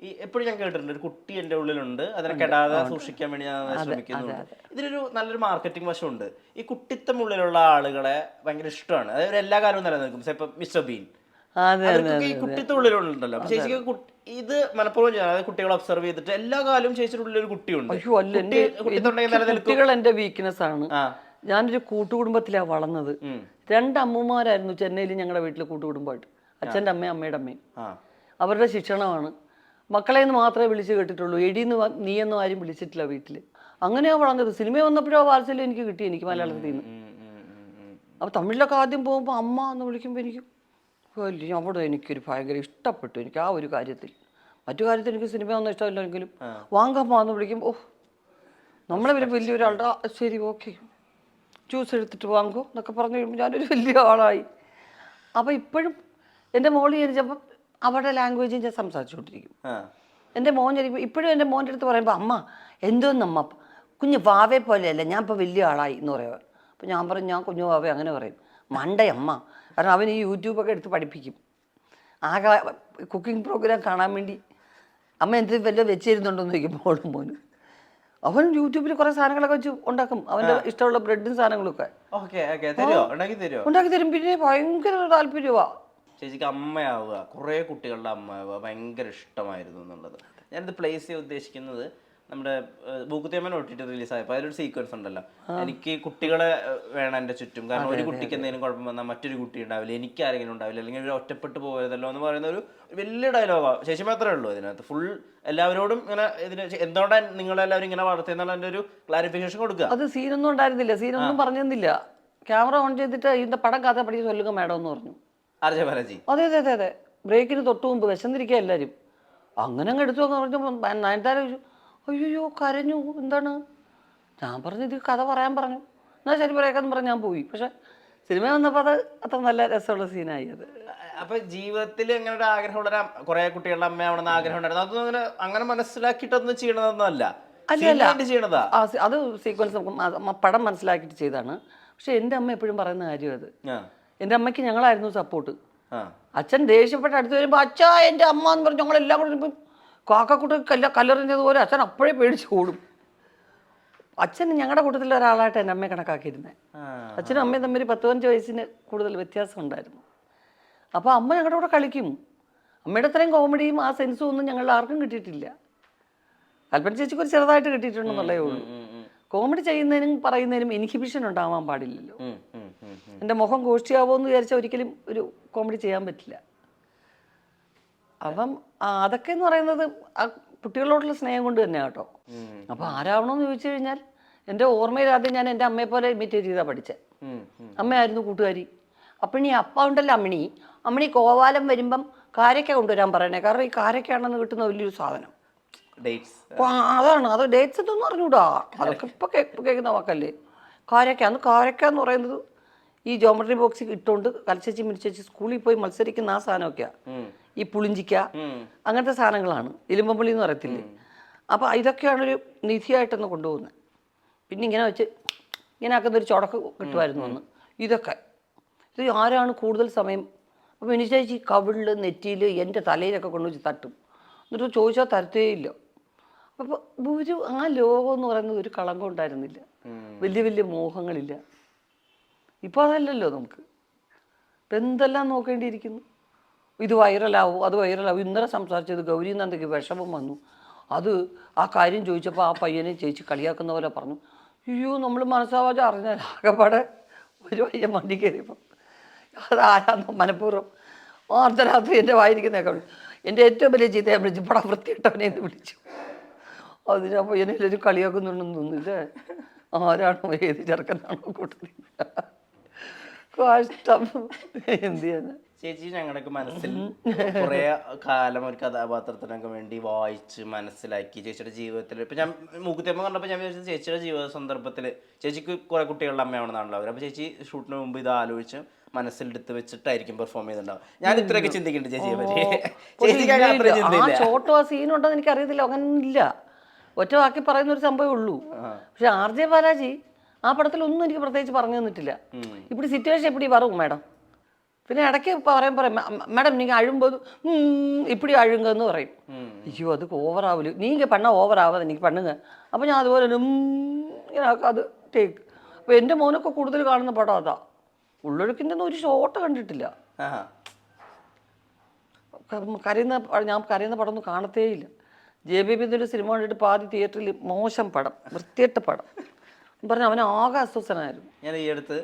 ഈ എപ്പോഴും ഞാൻ കേട്ടിട്ടുണ്ട് ഒരു കുട്ടി എൻ്റെ ഉള്ളിലുണ്ട്, അതിനെ കെടാതെ സൂക്ഷിക്കാൻ വേണ്ടി ഞാൻ ശ്രമിക്കുന്നുണ്ട്. ഇതിനൊരു നല്ലൊരു മാർക്കറ്റിംഗ് വശമുണ്ട്. ഈ കുട്ടിത്തം ഉള്ളിലുള്ള ആളുകളെ ഭയങ്കര ഇഷ്ടമാണ്. അതായത് എല്ലാ കാലവും നിലനിൽക്കും. ഇപ്പം മിസ്റ്റർ ബീൻ, ഈ കുട്ടിത്തം ഉള്ളിലുണ്ടല്ലോ. അപ്പൊ ചേച്ചിക്ക് ഇത് മനഃപൂർവ്വം ചെയ്യാം. അതായത് കുട്ടികളെ ഒബ്സർവ് ചെയ്തിട്ട് എല്ലാ കാലവും ചേച്ചിയുടെ ഉള്ളിൽ ഒരു കുട്ടിയുണ്ട്. കുട്ടികൾ എൻ്റെ വീക്ക്നെസ് ആണ്. ഞാനൊരു കൂട്ടുകുടുംബത്തിലാണ് വളർന്നത്. 2 അമ്മമാരായിരുന്നു ചെന്നൈയിൽ ഞങ്ങളുടെ വീട്ടിൽ കൂട്ടുകുടുംബമായിട്ട്. അച്ഛൻ്റെ അമ്മയും അമ്മയുടെ അമ്മയും. അവരുടെ ശിക്ഷണമാണ്. മക്കളെ നിന്ന് മാത്രമേ വിളിച്ച് കേട്ടിട്ടുള്ളൂ. എടീന്ന് നീയെന്നും ആരും വിളിച്ചിട്ടില്ല വീട്ടിൽ. അങ്ങനെയാണ് വളർന്നത്. സിനിമ വന്നപ്പോഴോ വാത്സല്യം എനിക്ക് കിട്ടി, എനിക്ക് മലയാളത്തിൽ നിന്ന്. അപ്പോൾ തമിഴിലൊക്കെ ആദ്യം പോകുമ്പോൾ അമ്മ എന്ന് വിളിക്കുമ്പോൾ എനിക്ക് വലിയ അവിടെ എനിക്കൊരു ഭയങ്കര ഇഷ്ടപ്പെട്ടു. എനിക്ക് ആ ഒരു കാര്യത്തിൽ. മറ്റു കാര്യത്തിൽ എനിക്ക് സിനിമ ഒന്നും ഇഷ്ടമില്ലെങ്കിലും വാങ്കമ്മ എന്ന് വിളിക്കുമ്പോൾ നമ്മളെ ഒരു വലിയൊരാളുടെ ശരി ഓക്കെ ജ്യൂസ് എടുത്തിട്ട് വാങ്ങുമോ എന്നൊക്കെ പറഞ്ഞു കഴിയുമ്പോൾ ഞാനൊരു വലിയ ആളായി. അപ്പോൾ ഇപ്പോഴും എൻ്റെ മോള് ജനിച്ചപ്പം അവരുടെ ലാംഗ്വേജ് ഞാൻ സംസാരിച്ചുകൊണ്ടിരിക്കും. എൻ്റെ മോൻ ജനിക്കുമ്പോൾ ഇപ്പോഴും എൻ്റെ മോൻ്റെ അടുത്ത് പറയുമ്പോൾ അമ്മ എന്തോന്നമ്മ കുഞ്ഞ് വാവേ പോലെയല്ല, ഞാൻ ഇപ്പോൾ വലിയ ആളായി എന്ന് പറയുക. അപ്പോൾ ഞാൻ പറയും ഞാൻ കുഞ്ഞു വാവേ അങ്ങനെ പറയും. മണ്ടയമ്മ. കാരണം അവൻ ഈ യൂട്യൂബൊക്കെ എടുത്ത് പഠിപ്പിക്കും. ആകെ കുക്കിംഗ് പ്രോഗ്രാം കാണാൻ വേണ്ടി അമ്മ എന്ത് വല്ലതും വെച്ചിരുന്നുണ്ടോയെന്ന് ചോദിക്കും മോളും മോനും. അവൻ യൂട്യൂബിൽ കുറേ സാധനങ്ങളൊക്കെ വെച്ച് ഉണ്ടാക്കും. അവൻ്റെ ഇഷ്ടമുള്ള ബ്രെഡും സാധനങ്ങളൊക്കെ ഉണ്ടാക്കി തരും. പിന്നെ ഭയങ്കര താല്പര്യമാണ്. ചേച്ചിക്ക് അമ്മയാവുക, കുറേ കുട്ടികളുടെ അമ്മയാവുക ഭയങ്കര ഇഷ്ടമായിരുന്നു എന്നുള്ളത്. ഞാനിത് പ്ലേസ് ചെയ്യാൻ ഉദ്ദേശിക്കുന്നത് നമ്മുടെ മൂക്കുത്തിയമ്മൻ ഒട്ടിട്ട് റിലീസായപ്പോൾ അതിലൊരു സീക്വൻസ് ഉണ്ടല്ലോ, എനിക്ക് കുട്ടികളെ വേണം എൻ്റെ ചുറ്റും. കാരണം ഒരു കുട്ടിക്ക് എന്തെങ്കിലും കുഴപ്പം വന്നാൽ മറ്റൊരു കുട്ടി ഉണ്ടാവില്ല, എനിക്ക് ആരെങ്കിലും ഉണ്ടാവില്ല, അല്ലെങ്കിൽ ഒരു ഒറ്റപ്പെട്ട് പോയതല്ലോ എന്ന് പറയുന്ന ഒരു വലിയ ഡയലോഗാണ്. ചേച്ചി മാത്രമേ ഉള്ളൂ ഇതിനകത്ത്. ഫുൾ എല്ലാവരോടും ഇങ്ങനെ ഇതിന് എന്തുകൊണ്ടാണ് നിങ്ങളെല്ലാവരും ഇങ്ങനെ വളർത്തിയെന്നുള്ള എൻ്റെ ഒരു ക്ലാരിഫിക്കേഷൻ കൊടുക്കുക. അത് സീനൊന്നും ഉണ്ടായിരുന്നില്ല, സീനൊന്നും പറഞ്ഞിരുന്നില്ല. ക്യാമറ ഓൺ ചെയ്തിട്ട് ഇതിൻ്റെ പടം കഥ പഠിച്ച് ചൊല്ലുക മേഡം എന്ന് പറഞ്ഞു. അതെ അതെ അതെ അതെ. ബ്രേക്കിന് തൊട്ട് മുമ്പ് വിശന്നിരിക്കുക എല്ലാവരും. അങ്ങനെ അങ്ങ് എടുത്തു എന്ന് പറഞ്ഞപ്പോൾ നയൻതാര ചോദിച്ചു, അയ്യോ കരഞ്ഞു, എന്താണ്? ഞാൻ പറഞ്ഞു ഇത് കഥ പറയാൻ പറഞ്ഞു. എന്നാൽ ശരി പറയാമെന്ന് പറഞ്ഞ് ഞാൻ പോയി. പക്ഷെ സിനിമ വന്നപ്പോൾ അത് അത്ര നല്ല രസമുള്ള സീനായി. അത് അപ്പൊ ജീവിതത്തിൽ അങ്ങനെ ഒരു ആഗ്രഹമുള്ള കുറെ കുട്ടികളുടെ അമ്മയാവണമെന്ന് ആഗ്രഹം ഉണ്ടായിരുന്നു. അതൊന്നും അങ്ങനെ മനസ്സിലാക്കിയിട്ടൊന്നും ചെയ്യണതൊന്നും അല്ല, ചെയ്യണതാ. അത് സീക്വൻസ് പടം മനസ്സിലാക്കിയിട്ട് ചെയ്താണ്. പക്ഷെ എൻ്റെ അമ്മ എപ്പോഴും പറയുന്ന കാര്യം അത്. എൻ്റെ അമ്മയ്ക്ക് ഞങ്ങളായിരുന്നു സപ്പോർട്ട്. അച്ഛൻ ദേഷ്യപ്പെട്ട് അടുത്ത് വരുമ്പോൾ അച്ഛാ എൻ്റെ അമ്മ എന്ന് പറഞ്ഞ് ഞങ്ങളെല്ലാം കൂടെ കാക്കക്കൂട്ട് കല്ലെറിഞ്ഞതുപോലെ അച്ഛൻ അപ്പോഴേ പേടിച്ച് ഓടും. അച്ഛൻ ഞങ്ങളുടെ കൂട്ടത്തിൽ ഒരാളായിട്ട് എൻ്റെ അമ്മയെ കണക്കാക്കിയിരുന്നത്. അച്ഛനും അമ്മയും തമ്മിൽ 10-15 വയസ്സിന് കൂടുതൽ വ്യത്യാസം ഉണ്ടായിരുന്നു. അപ്പോൾ അമ്മ ഞങ്ങളുടെ കൂടെ കളിക്കും. അമ്മയുടെ അത്രയും കോമഡിയും ആ സെൻസും ഒന്നും ഞങ്ങളുടെ ആർക്കും കിട്ടിയിട്ടില്ല. കൽപ്പന ചേച്ചിക്ക് ഒരു ചെറുതായിട്ട് കിട്ടിയിട്ടുണ്ടെന്നുള്ളേ ഉള്ളൂ. കോമഡി ചെയ്യുന്നതിനും പറയുന്നതിനും ഇൻഹിബിഷൻ ഉണ്ടാവാൻ പാടില്ലല്ലോ. എൻ്റെ മുഖം ഗോഷ്ഠിയാവോ എന്ന് വിചാരിച്ചാൽ ഒരിക്കലും ഒരു കോമഡി ചെയ്യാൻ പറ്റില്ല. അപ്പം അതൊക്കെ എന്ന് പറയുന്നത് ആ കുട്ടികളോടുള്ള സ്നേഹം കൊണ്ട് തന്നെ കേട്ടോ. അപ്പോൾ ആരാവണമെന്ന് ചോദിച്ചു കഴിഞ്ഞാൽ എൻ്റെ ഓർമ്മയിൽ ആദ്യം ഞാൻ എൻ്റെ അമ്മയെ പോലെ ഇമിറ്റേറ്റ് ചെയ്താൽ പഠിച്ചത്. അമ്മയായിരുന്നു കൂട്ടുകാരി. അപ്പം ഈ അപ്പ ഉണ്ടല്ലോ അമ്മണി കോവാലം വരുമ്പം കാരക്ക കൊണ്ടുവരാൻ പറയണേ. കാരണം ഈ കാരക്കയാണെന്ന് കിട്ടുന്ന വലിയൊരു സാധനം. അതാണ് അത്. ഡേറ്റ്സ് ഒന്നും അറിഞ്ഞൂടാ. അതൊക്കെ ഇപ്പം കേൾക്കുന്ന വാക്കല്ലേ കാരക്ക. അന്ന് കാരക്ക എന്ന് പറയുന്നത് ഈ ജോമെട്രി ബോക്സിൽ ഇട്ടുകൊണ്ട് കലച്ചേച്ചി മിരിച്ചേച്ചി സ്കൂളിൽ പോയി മത്സരിക്കുന്ന ആ സാധനമൊക്കെയാണ്. ഈ പുളിഞ്ചിക്ക അങ്ങനത്തെ സാധനങ്ങളാണ്. ഇലുമ്പമ്പുളി എന്ന് പറയത്തില്ലേ. അപ്പോൾ ഇതൊക്കെയാണൊരു നിധിയായിട്ടൊന്ന് കൊണ്ടുപോകുന്നത്. പിന്നെ ഇങ്ങനെ വെച്ച് ഇങ്ങനെ ആക്കുന്നൊരു ചുടക്ക് കിട്ടുമായിരുന്നു അന്ന്. ഇതൊക്കെ ഇത് ആരാണ് കൂടുതൽ സമയം. അപ്പോൾ മിനിച്ചേച്ചി കവിളിൽ നെറ്റിയിൽ എൻ്റെ തലയിലൊക്കെ കൊണ്ടുവച്ച് തട്ടും. എന്നിട്ട് ചോദിച്ചാൽ തരത്തേയില്ല. അപ്പോൾ ഒരു ആ ലോകം എന്ന് പറയുന്നത് ഒരു കളങ്കം ഉണ്ടായിരുന്നില്ല. വലിയ വലിയ മോഹങ്ങളില്ല. ഇപ്പോൾ അതല്ലല്ലോ നമുക്ക്. ഇപ്പം എന്തെല്ലാം നോക്കേണ്ടിയിരിക്കുന്നു. ഇത് വൈറലാവും, അത് വൈറലാവും. ഇന്നലെ സംസാരിച്ചത് ഗൗരി നന്ദയ്ക്ക് വിഷമം വന്നു. അത് ആ കാര്യം ചോദിച്ചപ്പോൾ ആ പയ്യനെ ചേച്ചി കളിയാക്കുന്ന പോലെ പറഞ്ഞു. അയ്യോ നമ്മൾ മനസ്സാവാതെ അറിഞ്ഞാൽ ആകെപ്പാടെ ഒരു പയ്യൻ വണ്ടി കയറിയപ്പം അത് ആരാന്നോ മനഃപൂർവ്വം അർദ്ധരാത്രി എൻ്റെ വായിരിക്കുന്നതൊക്കെ വിളിച്ചു. എൻ്റെ ഏറ്റവും വലിയ ചീത്തയെ വിളിച്ചു പടം വൃത്തിയിട്ടവനെ എന്ന് വിളിച്ചു. അതിന് ആ പയ്യനെ എല്ലാവരും കളിയാക്കുന്നുണ്ടെന്ന് തോന്നുന്നില്ലേ. ആരാണോ ഏത് ചെറുക്കനാണോ കൂട്ടത്തിൽ കഷ്ടം. എന്ത് ചെയ്യാൻ. ചേച്ചി ഞങ്ങളുടെ മനസ്സിൽ കുറേ കാലം ഒരു കഥാപാത്രത്തിനൊക്കെ വേണ്ടി വായിച്ച് മനസ്സിലാക്കി ചേച്ചിയുടെ ജീവിതത്തിൽ. ഇപ്പം ഞാൻ മൂക്കുത്തിയമ്മ കണ്ടപ്പോൾ ഞാൻ വിചാരിച്ചത് ചേച്ചിയുടെ ജീവിത സന്ദർഭത്തിൽ ചേച്ചിക്ക് കുറേ കുട്ടികളുടെ അമ്മയാണെന്നാണല്ലോ അവർ. അപ്പോൾ ചേച്ചി ഷൂട്ടിന് മുമ്പ് ഇത് ആലോചിച്ച് മനസ്സിലെടുത്ത് വെച്ചിട്ടായിരിക്കും പെർഫോം ചെയ്തിട്ടുണ്ടാവും. ഞാൻ ഇത്രയൊക്കെ ചിന്തിക്കുന്നുണ്ട് ചേച്ചിയെ പറ്റി. ചേച്ചിക്ക് ഷോട്ടോ ആ സീനുണ്ടെന്ന് എനിക്ക് അറിയത്തില്ല. അങ്ങനെ ഇല്ല, ഒറ്റ വാക്കി പറയുന്ന ഒരു സംഭവമേ ഉള്ളൂ. പക്ഷെ RJ ബാലാജി ആ പടത്തിലൊന്നും എനിക്ക് പ്രത്യേകിച്ച് പറഞ്ഞു തന്നിട്ടില്ല. ഇപ്പടി സിറ്റുവേഷൻ എപ്പടി വരും മേഡം. പിന്നെ ഇടയ്ക്ക് പറയാൻ മേഡം നിങ്ങൾ അഴുമ്പോൾ ഇപ്പടി അഴുങ്കെന്ന് പറയും. അയ്യോ അത് ഓവറാവില്ല, നീങ്ക പണ്ണ ഓവറാവാതെ എനിക്ക് പണ്ണുങ്ങ. അപ്പോൾ ഞാൻ അതുപോലെ ഇങ്ങനെ അത് ടേക്ക്. അപ്പോൾ എൻ്റെ മോനൊക്കെ കൂടുതൽ കാണുന്ന പടം അതാ. ഉള്ളൊഴുക്കിൻ്റെ ഒന്നും ഒരു ഷോട്ട് കണ്ടിട്ടില്ല. ഞാൻ കരയുന്ന പടമൊന്നും കാണത്തേയില്ല. JBB എന്നൊരു സിനിമ കണ്ടിട്ട് പാതി തിയേറ്ററിൽ മോശം പടം, വൃത്തികെട്ട പടം പറഞ്ഞാൽ അവൻ ആകെ അസ്വസ്ഥനായിരുന്നു. ഞാൻ ഈ അടുത്ത്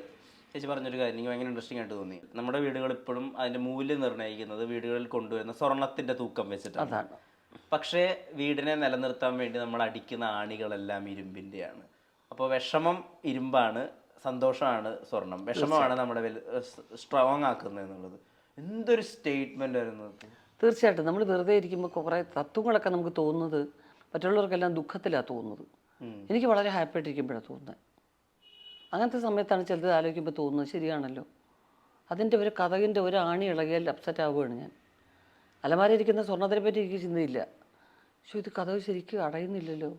ചേച്ചി പറഞ്ഞൊരു കാര്യം എനിക്ക് ഭയങ്കര ഇൻട്രസ്റ്റിംഗ് ആയിട്ട് തോന്നി. നമ്മുടെ വീടുകൾ ഇപ്പോഴും അതിൻ്റെ മൂല്യം നിർണ്ണയിക്കുന്നത് വീടുകളിൽ കൊണ്ടുവരുന്ന സ്വർണത്തിൻ്റെ തൂക്കം വെച്ചിട്ടാണ്. അതാണ്. പക്ഷേ വീടിനെ നിലനിർത്താൻ വേണ്ടി നമ്മൾ അടിക്കുന്ന ആണികളെല്ലാം ഇരുമ്പിൻ്റെയാണ്. അപ്പോൾ വിഷമം ഇരുമ്പാണ്, സന്തോഷമാണ് സ്വർണം, വിഷമമാണ് നമ്മുടെ സ്ട്രോങ് ആക്കുന്നത് എന്നുള്ളത് എന്തൊരു സ്റ്റേറ്റ്മെൻ്റ് ആയിരുന്നു. തീർച്ചയായിട്ടും നമ്മൾ വെറുതെ ഇരിക്കുമ്പോൾ കുറേ തത്വങ്ങളൊക്കെ നമുക്ക് തോന്നുന്നത് മറ്റുള്ളവർക്കെല്ലാം ദുഃഖത്തിലാണ് തോന്നുന്നത്. എനിക്ക് വളരെ ഹാപ്പി ആയിട്ടിരിക്കുമ്പോഴാണ് തോന്നുന്നത്. അങ്ങനത്തെ സമയത്താണ് ചിലത് ആലോചിക്കുമ്പോൾ തോന്നുന്നത് ശരിയാണല്ലോ. അതിൻ്റെ ഒരു കഥകിൻ്റെ ഒരു ആണി ഇളകിയാൽ അപ്സെറ്റ് ആവുകയാണ് ഞാൻ. അലമാരി ഇരിക്കുന്ന സ്വർണ്ണത്തിനെ പറ്റി എനിക്ക് ചിന്തയില്ല. പക്ഷേ ഇത് കഥക് ശരിക്കും അടയുന്നില്ലല്ലോ,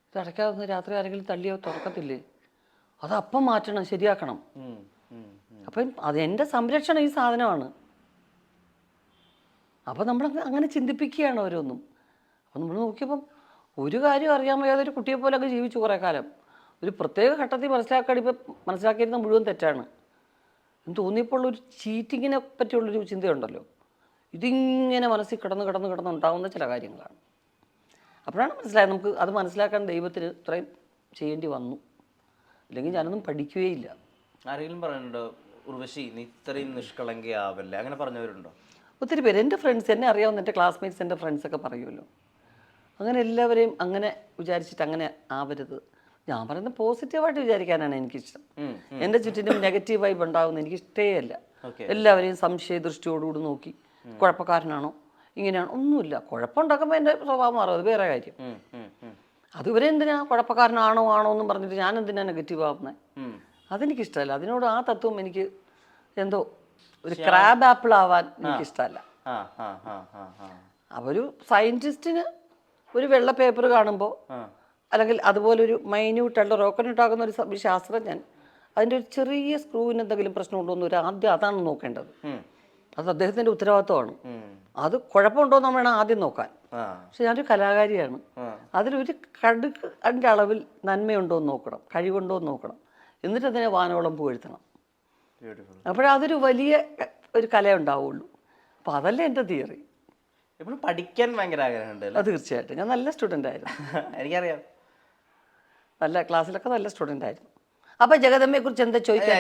ഇത് അടയ്ക്കാതെ രാത്രി ആരെങ്കിലും തള്ളിയോ തുറക്കത്തില്ലേ, അത് അപ്പം മാറ്റണം, ശരിയാക്കണം. അപ്പം അത് എൻ്റെ സംരക്ഷണം ഈ സാധനമാണ്. അപ്പം നമ്മൾ അങ്ങനെ ചിന്തിപ്പിക്കുകയാണ് ഓരോന്നും. അപ്പം നമ്മൾ നോക്കിയപ്പം ഒരു കാര്യം അറിയാൻ വയ്യാതെ ഒരു കുട്ടിയെ പോലെ അങ്ങ് ജീവിച്ചു കുറേ കാലം. ഒരു പ്രത്യേക ഘട്ടത്തിൽ മനസ്സിലാക്കിയിരുന്ന മുഴുവൻ തെറ്റാണ് എന്ന് തോന്നിയപ്പോൾ ഒരു ചീറ്റിങ്ങിനെ പറ്റിയുള്ളൊരു ചിന്തയുണ്ടല്ലോ, ഇതിങ്ങനെ മനസ്സിൽ കിടന്നുണ്ടാകുന്ന ചില കാര്യങ്ങളാണ്. അപ്പോഴാണ് മനസ്സിലായത് നമുക്ക് അത് മനസ്സിലാക്കാൻ ദൈവത്തിന് ഇത്രയും ചെയ്യേണ്ടി വന്നു, അല്ലെങ്കിൽ ഞാനൊന്നും പഠിക്കുകയില്ല. ആരെങ്കിലും പറയുന്നുണ്ടോ ഉർവശി നീ ഇത്രയും നിഷ്കളങ്കയാവല്ലേ, അങ്ങനെ പറഞ്ഞവരുണ്ടോ? ഒത്തിരി പേര്, എൻ്റെ ഫ്രണ്ട്സ്, എന്നെ അറിയാവുന്ന എൻ്റെ ക്ലാസ്മേറ്റ്സ്, എൻ്റെ ഫ്രണ്ട്സൊക്കെ പറയുമല്ലോ, അങ്ങനെ എല്ലാവരെയും അങ്ങനെ വിചാരിച്ചിട്ട് അങ്ങനെ ആവരുത്. ഞാൻ പറയുന്നത് പോസിറ്റീവായിട്ട് വിചാരിക്കാനാണ് എനിക്കിഷ്ടം. എൻ്റെ ചുറ്റിനും നെഗറ്റീവ് വൈബ് ഉണ്ടാകുന്ന എനിക്കിഷ്ടേ അല്ല. എല്ലാവരെയും സംശയ ദൃഷ്ടിയോടുകൂടി നോക്കി കുഴപ്പക്കാരനാണോ ഇങ്ങനെയാണോ ഒന്നുമില്ല. കുഴപ്പമുണ്ടാക്കുമ്പോൾ എൻ്റെ സ്വഭാവം മാറും, അത് വേറെ കാര്യം. അതുവരെ എന്തിനാ കുഴപ്പക്കാരനാണോ എന്നും പറഞ്ഞിട്ട് ഞാൻ എന്തിനാ നെഗറ്റീവ് ആവുന്നത്? അതെനിക്കിഷ്ടമല്ല. അതിനോട് ആ തത്വം എനിക്ക് എന്തോ ഒരു ക്രാബ് ആപ്പിൾ ആവാൻ എനിക്കിഷ്ടമല്ല. അപ്പോൾ ഒരു സയൻറ്റിസ്റ്റിന് ഒരു വെള്ള പേപ്പർ കാണുമ്പോൾ, അല്ലെങ്കിൽ അതുപോലെ ഒരു മൈന്യൂട്ടുള്ള റോക്കറ്റിട്ടാകുന്ന ഒരു ശാസ്ത്രജ്ഞൻ അതിൻ്റെ ഒരു ചെറിയ സ്ക്രൂവിന് എന്തെങ്കിലും പ്രശ്നമുണ്ടോ എന്ന് ആദ്യം അതാണ് നോക്കേണ്ടത്. അത് അദ്ദേഹത്തിൻ്റെ ഉത്തരവാദിത്വമാണ്. അത് കുഴപ്പമുണ്ടോ എന്ന് വേണം ആദ്യം നോക്കാൻ. പക്ഷെ ഞാനൊരു കലാകാരിയാണ്. അതിലൊരു കടുക്ക് അതിൻ്റെ അളവിൽ നന്മയുണ്ടോ എന്ന് നോക്കണം, കഴിവുണ്ടോ എന്ന് നോക്കണം, എന്നിട്ട് അതിനെ വാനോളം പുകഴ്ത്തണം. അപ്പോഴതൊരു വലിയ ഒരു കല ഉണ്ടാവുള്ളൂ. അപ്പോൾ അതല്ലേ എൻ്റെ തിയറി. എപ്പോഴും പഠിക്കാൻ ഭയങ്കര ആഗ്രഹമുണ്ട്. അത് തീർച്ചയായിട്ടും. ഞാൻ നല്ല സ്റ്റുഡൻ്റ് ആയിരുന്നു. എനിക്കറിയാം, നല്ല ക്ലാസ്സിലൊക്കെ നല്ല സ്റ്റുഡൻ്റ് ആയിരുന്നു. അപ്പം ജഗദമ്മയെ കുറിച്ച് എന്താ ചോദിക്കാം?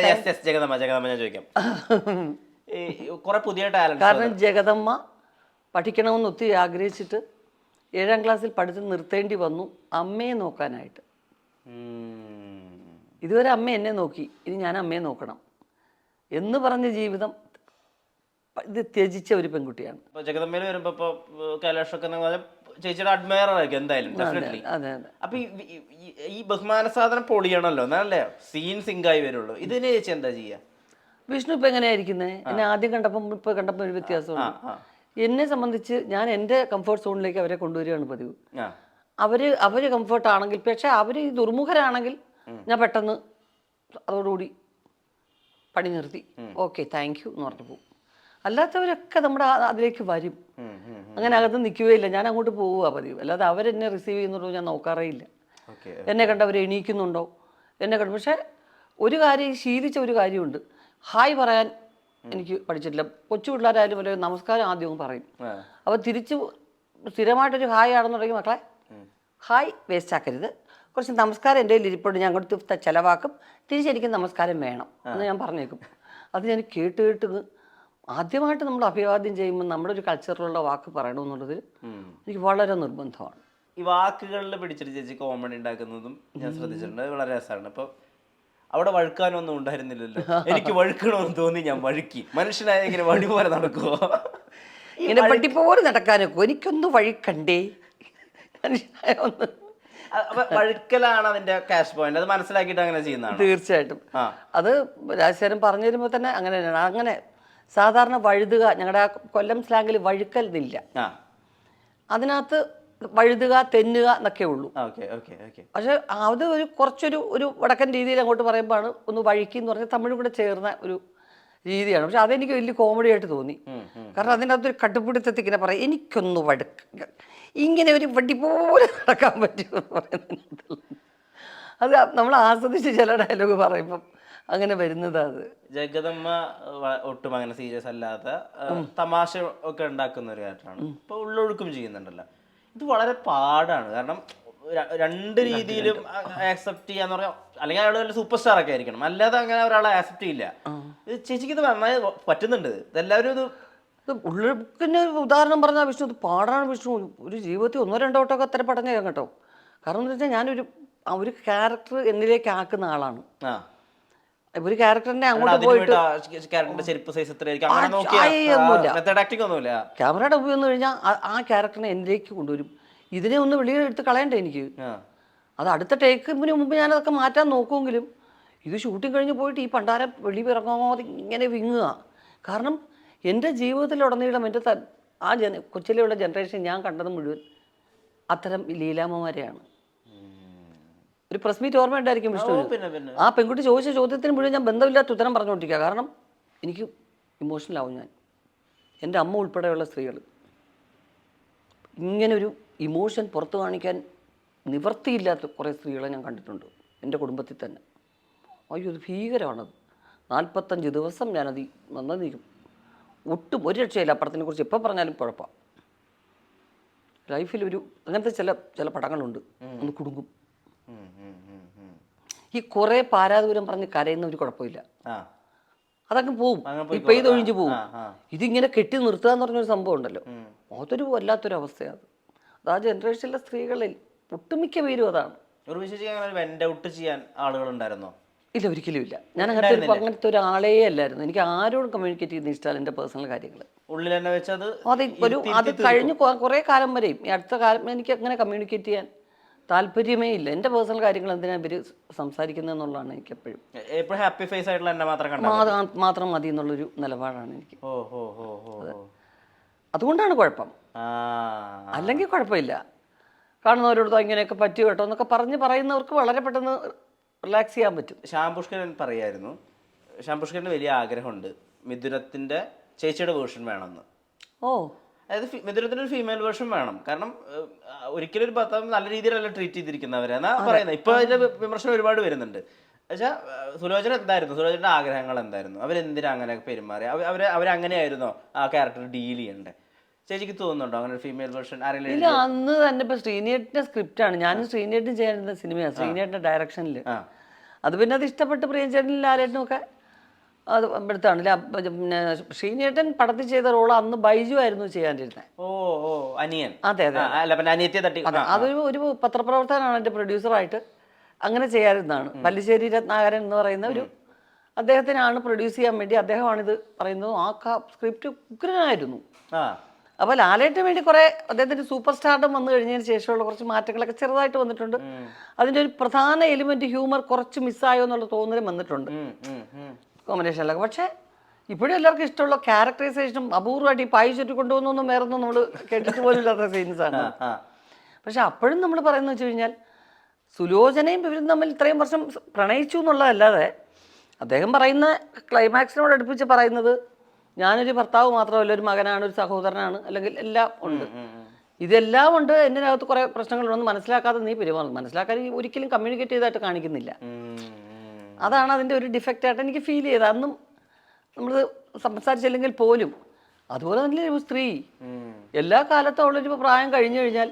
ജഗദമ്മ ഞാൻ ചോദിക്കാം. കുറെ പുതിയ ടാലന്റ്. കാരണം ജഗദമ്മ പഠിക്കണമെന്ന് ഒത്തിരി ആഗ്രഹിച്ചിട്ട് 7ാം ക്ലാസ്സിൽ പഠിത്തം നിർത്തേണ്ടി വന്നു അമ്മയെ നോക്കാനായിട്ട്. ഇതുവരെ അമ്മ എന്നെ നോക്കി, ഇനി ഞാൻ അമ്മയെ നോക്കണം എന്ന് പറഞ്ഞ ജീവിതം ഇത് ത്യജിച്ച ഒരു പെൺകുട്ടിയാണ്. ജഗദമ്മയിൽ വരുമ്പോ ഇപ്പൊ കൈലാഷൊക്കെ ചേച്ചിയുടെ അഡ്മയർ ആയിരിക്കും എന്തായാലും. അതെ. അപ്പൊ ഈ ബഹുമാന സാധനം പൊളിയണല്ലോ, എന്നാലല്ലേ സീൻ സിങ്കായി വരുള്ളൂ. ഇതിന് ചേച്ചി എന്താ ചെയ്യാ? വിഷ്ണു ഇപ്പം എങ്ങനെയായിരിക്കുന്നത്? എന്നെ ആദ്യം കണ്ടപ്പം ഇപ്പോൾ കണ്ടപ്പോൾ ഒരു വ്യത്യാസമുണ്ട്. എന്നെ സംബന്ധിച്ച് ഞാൻ എൻ്റെ കംഫർട്ട് സോണിലേക്ക് അവരെ കൊണ്ടുവരികയാണ് പതിവ്. അവർ കംഫർട്ടാണെങ്കിൽ, പക്ഷേ അവർ ഈ ദുർമുഖരാണെങ്കിൽ ഞാൻ പെട്ടെന്ന് അതോടുകൂടി പണി നിർത്തി ഓക്കെ താങ്ക് യു എന്ന് പറഞ്ഞു പോകും. അല്ലാത്തവരൊക്കെ നമ്മുടെ അതിലേക്ക് വരും, അങ്ങനെ അകത്ത് നിൽക്കുകയില്ല. ഞാൻ അങ്ങോട്ട് പോവുക പതിവ്. അല്ലാതെ അവരെന്നെ റിസീവ് ചെയ്യുന്നുണ്ടോ ഞാൻ നോക്കാറേ ഇല്ല. എന്നെ കണ്ടവർ എണീക്കുന്നുണ്ടോ എന്നെ കണ്ടു. പക്ഷേ ഒരു കാര്യം ശീലിച്ച ഒരു കാര്യമുണ്ട്, ഹായ് പറയാൻ എനിക്ക് പഠിച്ചിട്ടില്ല. കൊച്ചു പിള്ളേരായാലും ഒരു നമസ്കാരം ആദ്യവും പറയും. അപ്പോൾ തിരിച്ച് സ്ഥിരമായിട്ടൊരു ഹായ് ആണെന്നുണ്ടെങ്കിൽ മക്കളെ ഹായ് വേസ്റ്റ് ആക്കരുത്, കുറച്ച് നമസ്കാരം എൻ്റെ കയ്യിൽ ഇരിപ്പുണ്ട്, ഞാൻ കൊടുത്ത് ചിലവാക്കും, തിരിച്ചെനിക്ക് നമസ്കാരം വേണം എന്ന് ഞാൻ പറഞ്ഞേക്കും. അത് ഞാൻ കേട്ട് ആദ്യമായിട്ട് നമ്മൾ അഭിവാദ്യം ചെയ്യുമ്പോൾ നമ്മുടെ ഒരു കൾച്ചറിലുള്ള വാക്ക് പറയണമെന്നുള്ളത് എനിക്ക് വളരെ നിർബന്ധമാണ്. ഈ വാക്കുകളിൽ പിടിച്ചിട്ട് ചേച്ചി കോമഡി ഉണ്ടാക്കുന്നതും ഞാൻ ശ്രദ്ധിച്ചിട്ടുണ്ട്, വളരെ രസമാണ്. അപ്പോൾ അവിടെ വഴുക്കാനൊന്നും ഉണ്ടായിരുന്നില്ലല്ലോ, എനിക്ക് വഴുക്കണമെന്ന് തോന്നി ഞാൻ വഴുക്കി. മനുഷ്യനായ ഇങ്ങനെ വഴി പോലെ നടക്കുമോ? ഇങ്ങനെ പട്ടിപ്പോലെ നടക്കാനൊക്കെ എനിക്കൊന്ന് വഴിക്കണ്ടേ? മനുഷ്യനായ ഒന്ന് വഴുക്കലാണ് അതിന്റെ ക്യാഷ് പോയിന്റ്. അത് മനസ്സിലാക്കിയിട്ട് അങ്ങനെ ചെയ്യുന്നതാണ്. തീർച്ചയായിട്ടും. അത് രാജശേഖരൻ പറഞ്ഞു തരുമ്പോൾ തന്നെ അങ്ങനെ തന്നെയാണ്. അങ്ങനെ സാധാരണ വഴുതുക, ഞങ്ങളുടെ കൊല്ലം സ്ലാങ്ങിൽ വഴുക്കൽ എന്നില്ല, അതിനകത്ത് വഴുതുക തെന്നുക എന്നൊക്കെ ഉള്ളൂ. പക്ഷെ അത് ഒരു കുറച്ചൊരു വടക്കൻ രീതിയിൽ അങ്ങോട്ട് പറയുമ്പോഴാണ് ഒന്ന് വഴുക്കി എന്ന് പറഞ്ഞാൽ തമിഴ് കൂടെ ചേർന്ന ഒരു രീതിയാണ്. പക്ഷെ അതെനിക്ക് വലിയ കോമഡി ആയിട്ട് തോന്നി. കാരണം അതിനകത്തൊരു കടുപ്പിടുത്തത്തിൽ ഇങ്ങനെ പറയാം എനിക്കൊന്ന് വഴുക്ക, ഇങ്ങനെ ഒരു വടി പോലെ നടക്കാൻ പറ്റുമെന്ന് പറയുന്നത്. അത് നമ്മൾ ആസ്വദിച്ച് ചില ഡയലോഗ് പറയുമ്പം അങ്ങനെ വരുന്നത്. അത് ജഗദമ്മ ഒട്ടും അങ്ങനെ സീരിയസ് അല്ലാത്ത തമാശ ഒക്കെ ഉണ്ടാക്കുന്ന ഒരു ക്യാരക്ടറാണ്. ഇപ്പൊ ഉള്ളൊഴുക്കും ചെയ്യുന്നുണ്ടല്ലോ. ഇത് വളരെ പാടാണ്. കാരണം രണ്ട് രീതിയിലും ആക്സെപ്റ്റ് ചെയ്യാന്ന് പറഞ്ഞാൽ, അല്ലെങ്കിൽ അയാൾ വല്ല സൂപ്പർ സ്റ്റാർ ഒക്കെ ആയിരിക്കണം, അല്ലാതെ അങ്ങനെ ഒരാളെ ആക്സെപ്റ്റ് ചെയ്യില്ല. ഇത് ചേച്ചിക്ക് ഇത് നന്നായി പറ്റുന്നുണ്ട്. ഇതെല്ലാവരും ഇത് ഉള്ളൊഴുക്കിന് ഉദാഹരണം പറഞ്ഞാൽ വിഷ്ണു ഇത് പാടാണ്. വിഷ്ണു ഒരു ജീവിതത്തിൽ 1-2 വട്ടമൊക്കെ അത്ര പടഞ്ഞ കേട്ടോ. കാരണം എന്ന് വെച്ചാൽ ഞാനൊരു ഒരു ക്യാരക്ടർ എന്നിലേക്ക് ആക്കുന്ന ആളാണ്. ഒരു ക്യാരക്ടറിനെ അങ്ങോട്ട് പോയിട്ട് ക്യാമറയുടെ ഉപയോഗം എന്ന് കഴിഞ്ഞാൽ ആ ക്യാരക്ടറിനെ എന്നിലേക്ക് കൊണ്ടുവരും. ഇതിനെ ഒന്ന് വെളിയെടുത്ത് കളയണ്ടേ എനിക്ക്. അത് അടുത്ത ടേക്കിന് മുമ്പ് ഞാനതൊക്കെ മാറ്റാൻ നോക്കുമെങ്കിലും ഇത് ഷൂട്ടിങ് കഴിഞ്ഞ് പോയിട്ട് ഈ പണ്ടാരം വെളി ഇറങ്ങാതെ ഇങ്ങനെ വിങ്ങുക. കാരണം എൻ്റെ ജീവിതത്തിലുടനീളം എൻ്റെ കൊച്ചിലെയുള്ള ജനറേഷൻ ഞാൻ കണ്ടത് മുഴുവൻ അത്തരം ലീലാമ്മമാരെയാണ്. ഒരു പ്രസ് മീറ്റ് ഓർമ്മയുണ്ടായിരിക്കും വിഷ്ണു. ആ പെൺകുട്ടി ചോദിച്ച ചോദ്യത്തിന് മുഴുവൻ ഞാൻ ബന്ധമില്ലാത്ത ഉത്തരം പറഞ്ഞുകൊണ്ടിരിക്കുക. കാരണം എനിക്ക് ഇമോഷണലാവും ഞാൻ. എൻ്റെ അമ്മ ഉൾപ്പെടെയുള്ള സ്ത്രീകൾ ഇങ്ങനൊരു ഇമോഷൻ പുറത്തു കാണിക്കാൻ നിവൃത്തിയില്ലാത്ത കുറേ സ്ത്രീകളെ ഞാൻ കണ്ടിട്ടുണ്ട് എൻ്റെ കുടുംബത്തിൽ തന്നെ. അയ്യോ അത് ഭീകരമാണത്. 45 ദിവസം ഞാനത് നന്നിരിക്കും. ഒട്ടും ഒരു രക്ഷയില്ല. അപ്പുറത്തിനെ കുറിച്ച് എപ്പോൾ പറഞ്ഞാലും കുഴപ്പമാണ്. ലൈഫിൽ അങ്ങനത്തെ ചില പടങ്ങളുണ്ട്, ഒന്ന് കുടുങ്ങും. ഈ കുറേ പാരാദൂരം പറഞ്ഞ് കരയുന്ന ഒരു കുഴപ്പമില്ല, അതങ്ങ് പോവും, ഇപ്പം ഇത് ഒഴിഞ്ഞു പോവും. ഇതിങ്ങനെ കെട്ടി നിർത്തുക എന്ന് പറഞ്ഞൊരു സംഭവം ഉണ്ടല്ലോ, അതൊരു വല്ലാത്തൊരു അവസ്ഥയാണ്. അത് ആ ജനറേഷനിലെ സ്ത്രീകളിൽ ഒട്ടുമിക്ക പേരും അതാണ്. ഇല്ല, ഒരിക്കലും ഇല്ല. ഞാൻ അങ്ങനത്തെ ഒരാളേ അല്ലായിരുന്നു. എനിക്ക് ആരോടും കമ്മ്യൂണിക്കേറ്റ് ചെയ്യുന്ന ഇഷ്ടമല്ല എൻ്റെ പേഴ്സണൽ കാര്യങ്ങൾ. അത് കഴിഞ്ഞ് കുറേ കാലം വരെയും ഈ അടുത്ത കാലം എനിക്ക് അങ്ങനെ കമ്മ്യൂണിക്കേറ്റ് ചെയ്യാൻ താല്പര്യമേ ഇല്ല. എൻ്റെ പേഴ്സണൽ കാര്യങ്ങൾ എന്തിനാ ഇവർ സംസാരിക്കുന്നതെന്നുള്ളതാണ് എനിക്ക് എപ്പോഴും ഹാപ്പി ഫേസ് ആയിട്ടുള്ള മാത്രം മതി എന്നുള്ളൊരു നിലപാടാണ് എനിക്ക്. അതുകൊണ്ടാണ് കുഴപ്പം, അല്ലെങ്കിൽ കുഴപ്പമില്ല. കാണുന്നവരോട് ഇങ്ങനെയൊക്കെ പറ്റി കേട്ടോ എന്നൊക്കെ പറയുന്നവർക്ക് വളരെ പെട്ടെന്ന് റിലാക്സ് ചെയ്യാൻ പറ്റും. ശ്യാം പുഷ്കരൻ പറയായിരുന്നു, ശ്യാം പുഷ്കരന് വലിയ ആഗ്രഹമുണ്ട് മിഥുനത്തിൻ്റെ ചേച്ചിയുടെ വേർഷൻ വേണമെന്ന്. അതായത് മിഥുനത്തിൻ്റെ ഒരു ഫീമെയിൽ വേർഷൻ വേണം. കാരണം ഒരിക്കലും ഒരു ഭർത്താവ് നല്ല രീതിയിലല്ല ട്രീറ്റ് ചെയ്തിരിക്കുന്നവരെന്നാ പറയുന്നത്. ഇപ്പോൾ അതിൻ്റെ വിമർശനം ഒരുപാട് വരുന്നുണ്ട്. പക്ഷേ സുലോചന എന്തായിരുന്നു, സുലോചനയുടെ ആഗ്രഹങ്ങൾ എന്തായിരുന്നു, അവരെന്തിനാ അങ്ങനെ പെരുമാറി, അവരങ്ങനെയായിരുന്നോ ആ ക്യാരക്ടർ ഡീൽ ചെയ്യണ്ടേ? ചേച്ചിക്ക് തോന്നുന്നുണ്ടോ അങ്ങനെ ഒരു ഫീമെയിൽ വേർഷൻ ആരെങ്കിലും? ഇല്ല, അന്ന് തന്നെ ഇപ്പൊ ശ്രീനേട്ടിന്റെ സ്ക്രിപ്റ്റാണ്, ഞാനും ശ്രീനേട്ടും ചെയ്യാനിരുന്ന സിനിമയാണ്, ശ്രീനേട്ടിന്റെ ഡയറക്ഷനിൽ. അത് പിന്നെ അത് ഇഷ്ടപ്പെട്ട് പ്രിയചേട്ടനും ലാലേട്ടനും ഒക്കെ അത് എടുത്താണ്. പിന്നെ ശ്രീനേട്ടൻ പടത്തിൽ ചെയ്ത റോള് അന്ന് ബൈജു ആയിരുന്നു ചെയ്യാനിരുന്നത്. അതെ അതെ, അതൊരു പത്രപ്രവർത്തകനാണ് എൻ്റെ പ്രൊഡ്യൂസറായിട്ട് അങ്ങനെ ചെയ്യാതിരുന്നതാണ്. പല്ലിശ്ശേരി രത്നാകരൻ എന്ന് പറയുന്ന ഒരു അദ്ദേഹത്തിനാണ് പ്രൊഡ്യൂസ് ചെയ്യാൻ വേണ്ടി അദ്ദേഹമാണിത് പറയുന്നത്. ആ സ്ക്രിപ്റ്റ് ഉഗ്രനായിരുന്നു. അപ്പോൾ ലാലേട്ടിന് വേണ്ടി കുറേ അദ്ദേഹത്തിൻ്റെ സൂപ്പർ സ്റ്റാർഡം വന്നു കഴിഞ്ഞതിന് ശേഷമുള്ള കുറച്ച് മാറ്റങ്ങളൊക്കെ ചെറുതായിട്ട് വന്നിട്ടുണ്ട്. അതിൻ്റെ ഒരു പ്രധാന എലിമെൻറ്റ് ഹ്യൂമർ കുറച്ച് മിസ്സായോ എന്നുള്ള തോന്നലും വന്നിട്ടുണ്ട് കോമ്പിനേഷനിലൊക്കെ. പക്ഷേ ഇപ്പോഴും എല്ലാവർക്കും ഇഷ്ടമുള്ള ക്യാരക്ടറൈസേഷനും അപൂർവമായിട്ട് ഈ പായ് ചുറ്റി കൊണ്ടുപോകുന്നൊന്നും വേറൊന്നും നമ്മൾ കേട്ടിട്ട് പോലും ഇല്ലാത്ത സീൻസാണ്. പക്ഷെ അപ്പോഴും നമ്മൾ പറയുന്നത് വെച്ച് കഴിഞ്ഞാൽ സുലോചനയും ഇവരും തമ്മിൽ ഇത്രയും വർഷം പ്രണയിച്ചു എന്നുള്ളതല്ലാതെ അദ്ദേഹം പറയുന്ന ക്ലൈമാക്സിനോട് അടുപ്പിച്ച് പറയുന്നത് ഞാനൊരു ഭർത്താവ് മാത്രമല്ല, ഒരു മകനാണ്, ഒരു സഹോദരനാണ്, അല്ലെങ്കിൽ എല്ലാം ഉണ്ട്. ഇതെല്ലാം ഉണ്ട്, എൻ്റെ അകത്ത് കുറേ പ്രശ്നങ്ങളുണ്ടെന്ന് മനസ്സിലാക്കാതെ നീ പെരുമാറുന്നു. മനസ്സിലാക്കാൻ ഒരിക്കലും കമ്മ്യൂണിക്കേറ്റ് ചെയ്തായിട്ട് കാണിക്കുന്നില്ല. അതാണ് അതിൻ്റെ ഒരു ഡിഫക്റ്റായിട്ട് എനിക്ക് ഫീൽ ചെയ്തത്. അന്നും നമ്മൾ സംസാരിച്ചില്ലെങ്കിൽ പോലും അതുപോലെ തന്നെ ഒരു സ്ത്രീ എല്ലാ കാലത്തും അവളൊരു പ്രായം കഴിഞ്ഞു കഴിഞ്ഞാൽ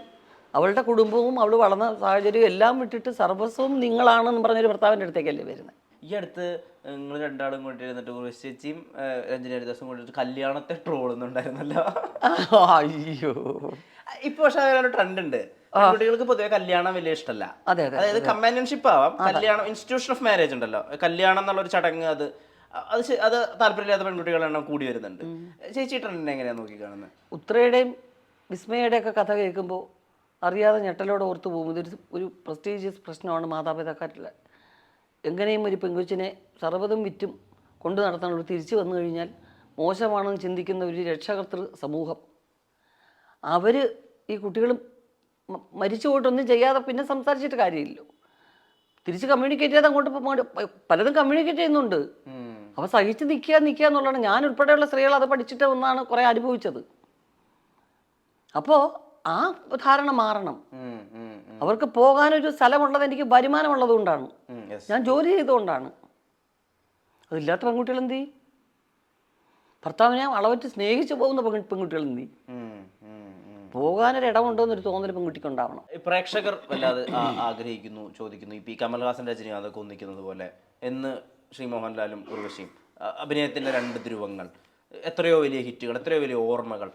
അവളുടെ കുടുംബവും അവൾ വളർന്ന സാഹചര്യവും എല്ലാം വിട്ടിട്ട് സർവസ്വവും നിങ്ങളാണെന്ന് പറഞ്ഞൊരു ഭർത്താവിൻ്റെ അടുത്തേക്കല്ലേ വരുന്നത്. ഈ അടുത്ത് നിങ്ങൾ രണ്ടാളും കൊണ്ടിരുന്നിട്ട് ചേച്ചിയും രഞ്ജന ഹരിദാസും കൊണ്ടിട്ട് കല്യാണത്തെ ട്രോളുന്നുണ്ടായിരുന്നല്ലോ. അയ്യോ, ഇപ്പൊ പക്ഷെ അങ്ങനെ ട്രെൻഡ് ഉണ്ട്. കുട്ടികൾക്ക് പൊതുവെ കല്യാണം വലിയ ഇഷ്ടമല്ല. അതായത് കമ്പാനിയൻഷിപ്പ് ആവാം, കല്യാണം ഇൻസ്റ്റിറ്റ്യൂഷൻ ഓഫ് മാരേജ് ഉണ്ടല്ലോ, കല്യാണം എന്നുള്ളൊരു ചടങ്ങ്, അത് താല്പര്യമില്ലാത്ത പെൺകുട്ടികളുടെ എണ്ണം കൂടി വരുന്നുണ്ട്. ചേച്ചി ട്രെൻഡിനെ എങ്ങനെയാ നോക്കി കാണുന്നത്? ഉത്രയുടെയും വിസ്മയുടെയും ഒക്കെ കഥ കേൾക്കുമ്പോൾ അറിയാതെ ഞെട്ടലോടെ ഓർത്തു പോകും. ഇതൊരു ഒരു പ്രസ്റ്റീജിയസ് പ്രശ്നമാണ് മാതാപിതാക്കളുടെ. എങ്ങനെയും ഒരു പെൺകുച്ചിനെ സർവ്വതും വിറ്റും കൊണ്ടു നടത്താനുള്ള തിരിച്ചു വന്നു കഴിഞ്ഞാൽ മോശമാണെന്ന് ചിന്തിക്കുന്ന ഒരു രക്ഷകർത്തൃ സമൂഹം, അവർ ഈ കുട്ടികൾ മരിച്ചു പോയിട്ടൊന്നും ചെയ്യാതെ പിന്നെ സംസാരിച്ചിട്ട് കാര്യമില്ലല്ലോ. തിരിച്ച് കമ്മ്യൂണിക്കേറ്റ് ചെയ്ത് അങ്ങോട്ട് പലതും കമ്മ്യൂണിക്കേറ്റ് ചെയ്യുന്നുണ്ട്. അപ്പോൾ സഹിച്ച് നിൽക്കുക എന്നുള്ളതാണ്. ഞാൻ ഉൾപ്പെടെയുള്ള സ്ത്രീകൾ അത് പഠിച്ചിട്ട് ഒന്നാണ് കുറേ അനുഭവിച്ചത്. അപ്പോൾ ആ ധാരണ മാറണം. അവർക്ക് പോകാനൊരു സ്ഥലമുള്ളത് എനിക്ക് വരുമാനമുള്ളത് കൊണ്ടാണ്, ഞാൻ ജോലി ചെയ്തുകൊണ്ടാണ്. അതില്ലാത്ത പെൺകുട്ടികൾ എന്ത് ചെയ്യും? ഭർത്താവിനെ അളവറ്റ് സ്നേഹിച്ചു പോകുന്ന പെൺകുട്ടികൾ എന്ത് ചെയ്യും? പോകാനൊരു ഇടമുണ്ടോ എന്നൊരു തോന്നൽ പെൺകുട്ടിക്ക് ഉണ്ടാവണം. പ്രേക്ഷകർ വല്ലാതെ ആഗ്രഹിക്കുന്നു, ചോദിക്കുന്നു, ഇപ്പം ഈ കമൽഹാസൻ രജനി അതൊക്കെ ഒന്നിക്കുന്നത് പോലെ എന്ന് ശ്രീ മോഹൻലാലും ഉർവശിയും അഭിനയത്തിൻ്റെ 2 ധ്രുവങ്ങൾ, എത്രയോ വലിയ ഹിറ്റുകൾ, എത്രയോ വലിയ ഓർമ്മകൾ,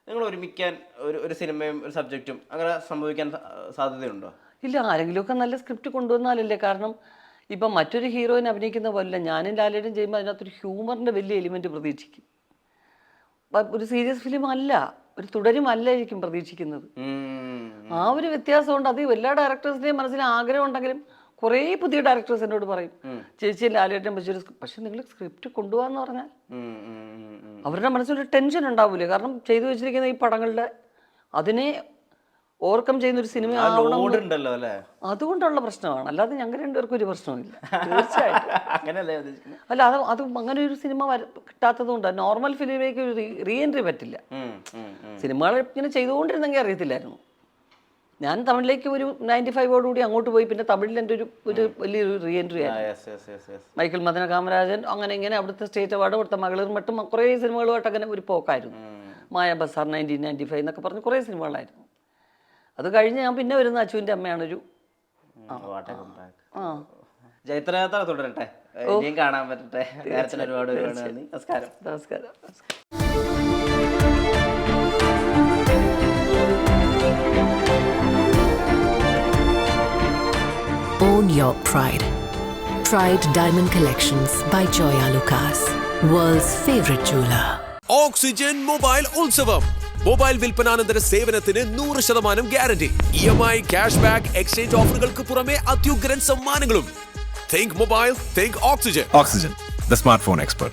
നിങ്ങൾ ഒരുമിക്കാൻ ഒരു സിനിമയും ഒരു സബ്ജക്റ്റും അങ്ങനെ സംഭവിക്കാൻ സാധ്യതയുണ്ടോ? ഇല്ല, ആരെങ്കിലുമൊക്കെ നല്ല സ്ക്രിപ്റ്റ് കൊണ്ടുവന്നാലല്ലേ. കാരണം ഇപ്പം മറ്റൊരു ഹീറോയിനെ അഭിനയിക്കുന്ന പോലല്ല, ഞാനും ലാലേട്ടും ചെയ്യുമ്പോൾ അതിനകത്തൊരു ഹ്യൂമറിൻ്റെ വലിയ എലിമെൻറ്റ് പ്രതീക്ഷിക്കും. ഒരു സീരിയസ് ഫിലിം അല്ല, ഒരു തുടരുമല്ലായിരിക്കും പ്രതീക്ഷിക്കുന്നത്. ആ ഒരു വ്യത്യാസം കൊണ്ട് അത് എല്ലാ ഡയറക്ടേഴ്സിൻ്റെയും മനസ്സിൽ ആഗ്രഹം ഉണ്ടെങ്കിലും കുറേ പുതിയ ഡയറക്ടേഴ്സ് എന്നോട് പറയും ചേച്ചി ലാലേട്ടൻ വെച്ചൊരു പക്ഷെ നിങ്ങൾ സ്ക്രിപ്റ്റ് കൊണ്ടുപോകാന്ന് പറഞ്ഞാൽ അവരുടെ മനസ്സിലൊരു ടെൻഷൻ ഉണ്ടാവില്ലേ, കാരണം ചെയ്തു വെച്ചിരിക്കുന്ന ഈ പടങ്ങളുടെ അതിനെ ഓവർകം ചെയ്യുന്ന ഒരു സിനിമ ഉണ്ടല്ലോ അല്ലേ, അതുകൊണ്ടുള്ള പ്രശ്നമാണ്. അല്ലാതെ ഞങ്ങൾ രണ്ടുപേർക്കും ഒരു പ്രശ്നമില്ല തീർച്ചയായിട്ടും. അല്ല അത് അങ്ങനെ ഒരു സിനിമ കിട്ടാത്തത് കൊണ്ടാണ്. നോർമൽ ഫിലിമിലേക്ക് ഒരു റീ എൻട്രി പറ്റില്ല. സിനിമകൾ ഇങ്ങനെ ചെയ്തുകൊണ്ടിരുന്നെങ്കിൽ അറിയത്തില്ലായിരുന്നു. ഞാൻ തമിഴിലേക്ക് ഒരു 95ഓടുകൂടി അങ്ങോട്ട് പോയി. പിന്നെ തമിഴിൽ എൻ്റെ ഒരു വലിയൊരു റീ എൻട്രി ആയിരുന്നു. മൈക്കിൾ മദന കാമരാജൻ അങ്ങനെ ഇങ്ങനെ അവിടുത്തെ സ്റ്റേറ്റ് അവാർഡ്, അവിടുത്തെ മകളിർ മട്ടും കുറേ സിനിമകളുമായിട്ട് അങ്ങനെ ഒരു പോക്കായിരുന്നു. മായ ബസാർ 1995 എന്നൊക്കെ പറഞ്ഞ് കുറേ സിനിമകളായിരുന്നു. അത് കഴിഞ്ഞ് ഞാൻ പിന്നെ വരുന്ന അച്ചുവിൻ്റെ അമ്മയാണൊരു ജൈത്രയാത്ര തുടരട്ടെ, ഇനിയും കാണാൻ പറ്റട്ടെ. ഒരുപാട് നന്ദി. നമസ്കാരം. നമസ്കാരം. Own your pride. Pride Diamond Collections by Joya Lucas, world's favorite jeweler. Oxygen mobile ഉത്സവം. മൊബൈൽ വിൽപ്പനാനന്തര സേവനത്തിന് 100% guarantee. EMI, cash back, exchange ഓഫറുകൾക്ക് പുറമെ അത്യുഗ്രൻ സമ്മാനങ്ങളും. Think mobile, think oxygen. Oxygen, the smartphone expert.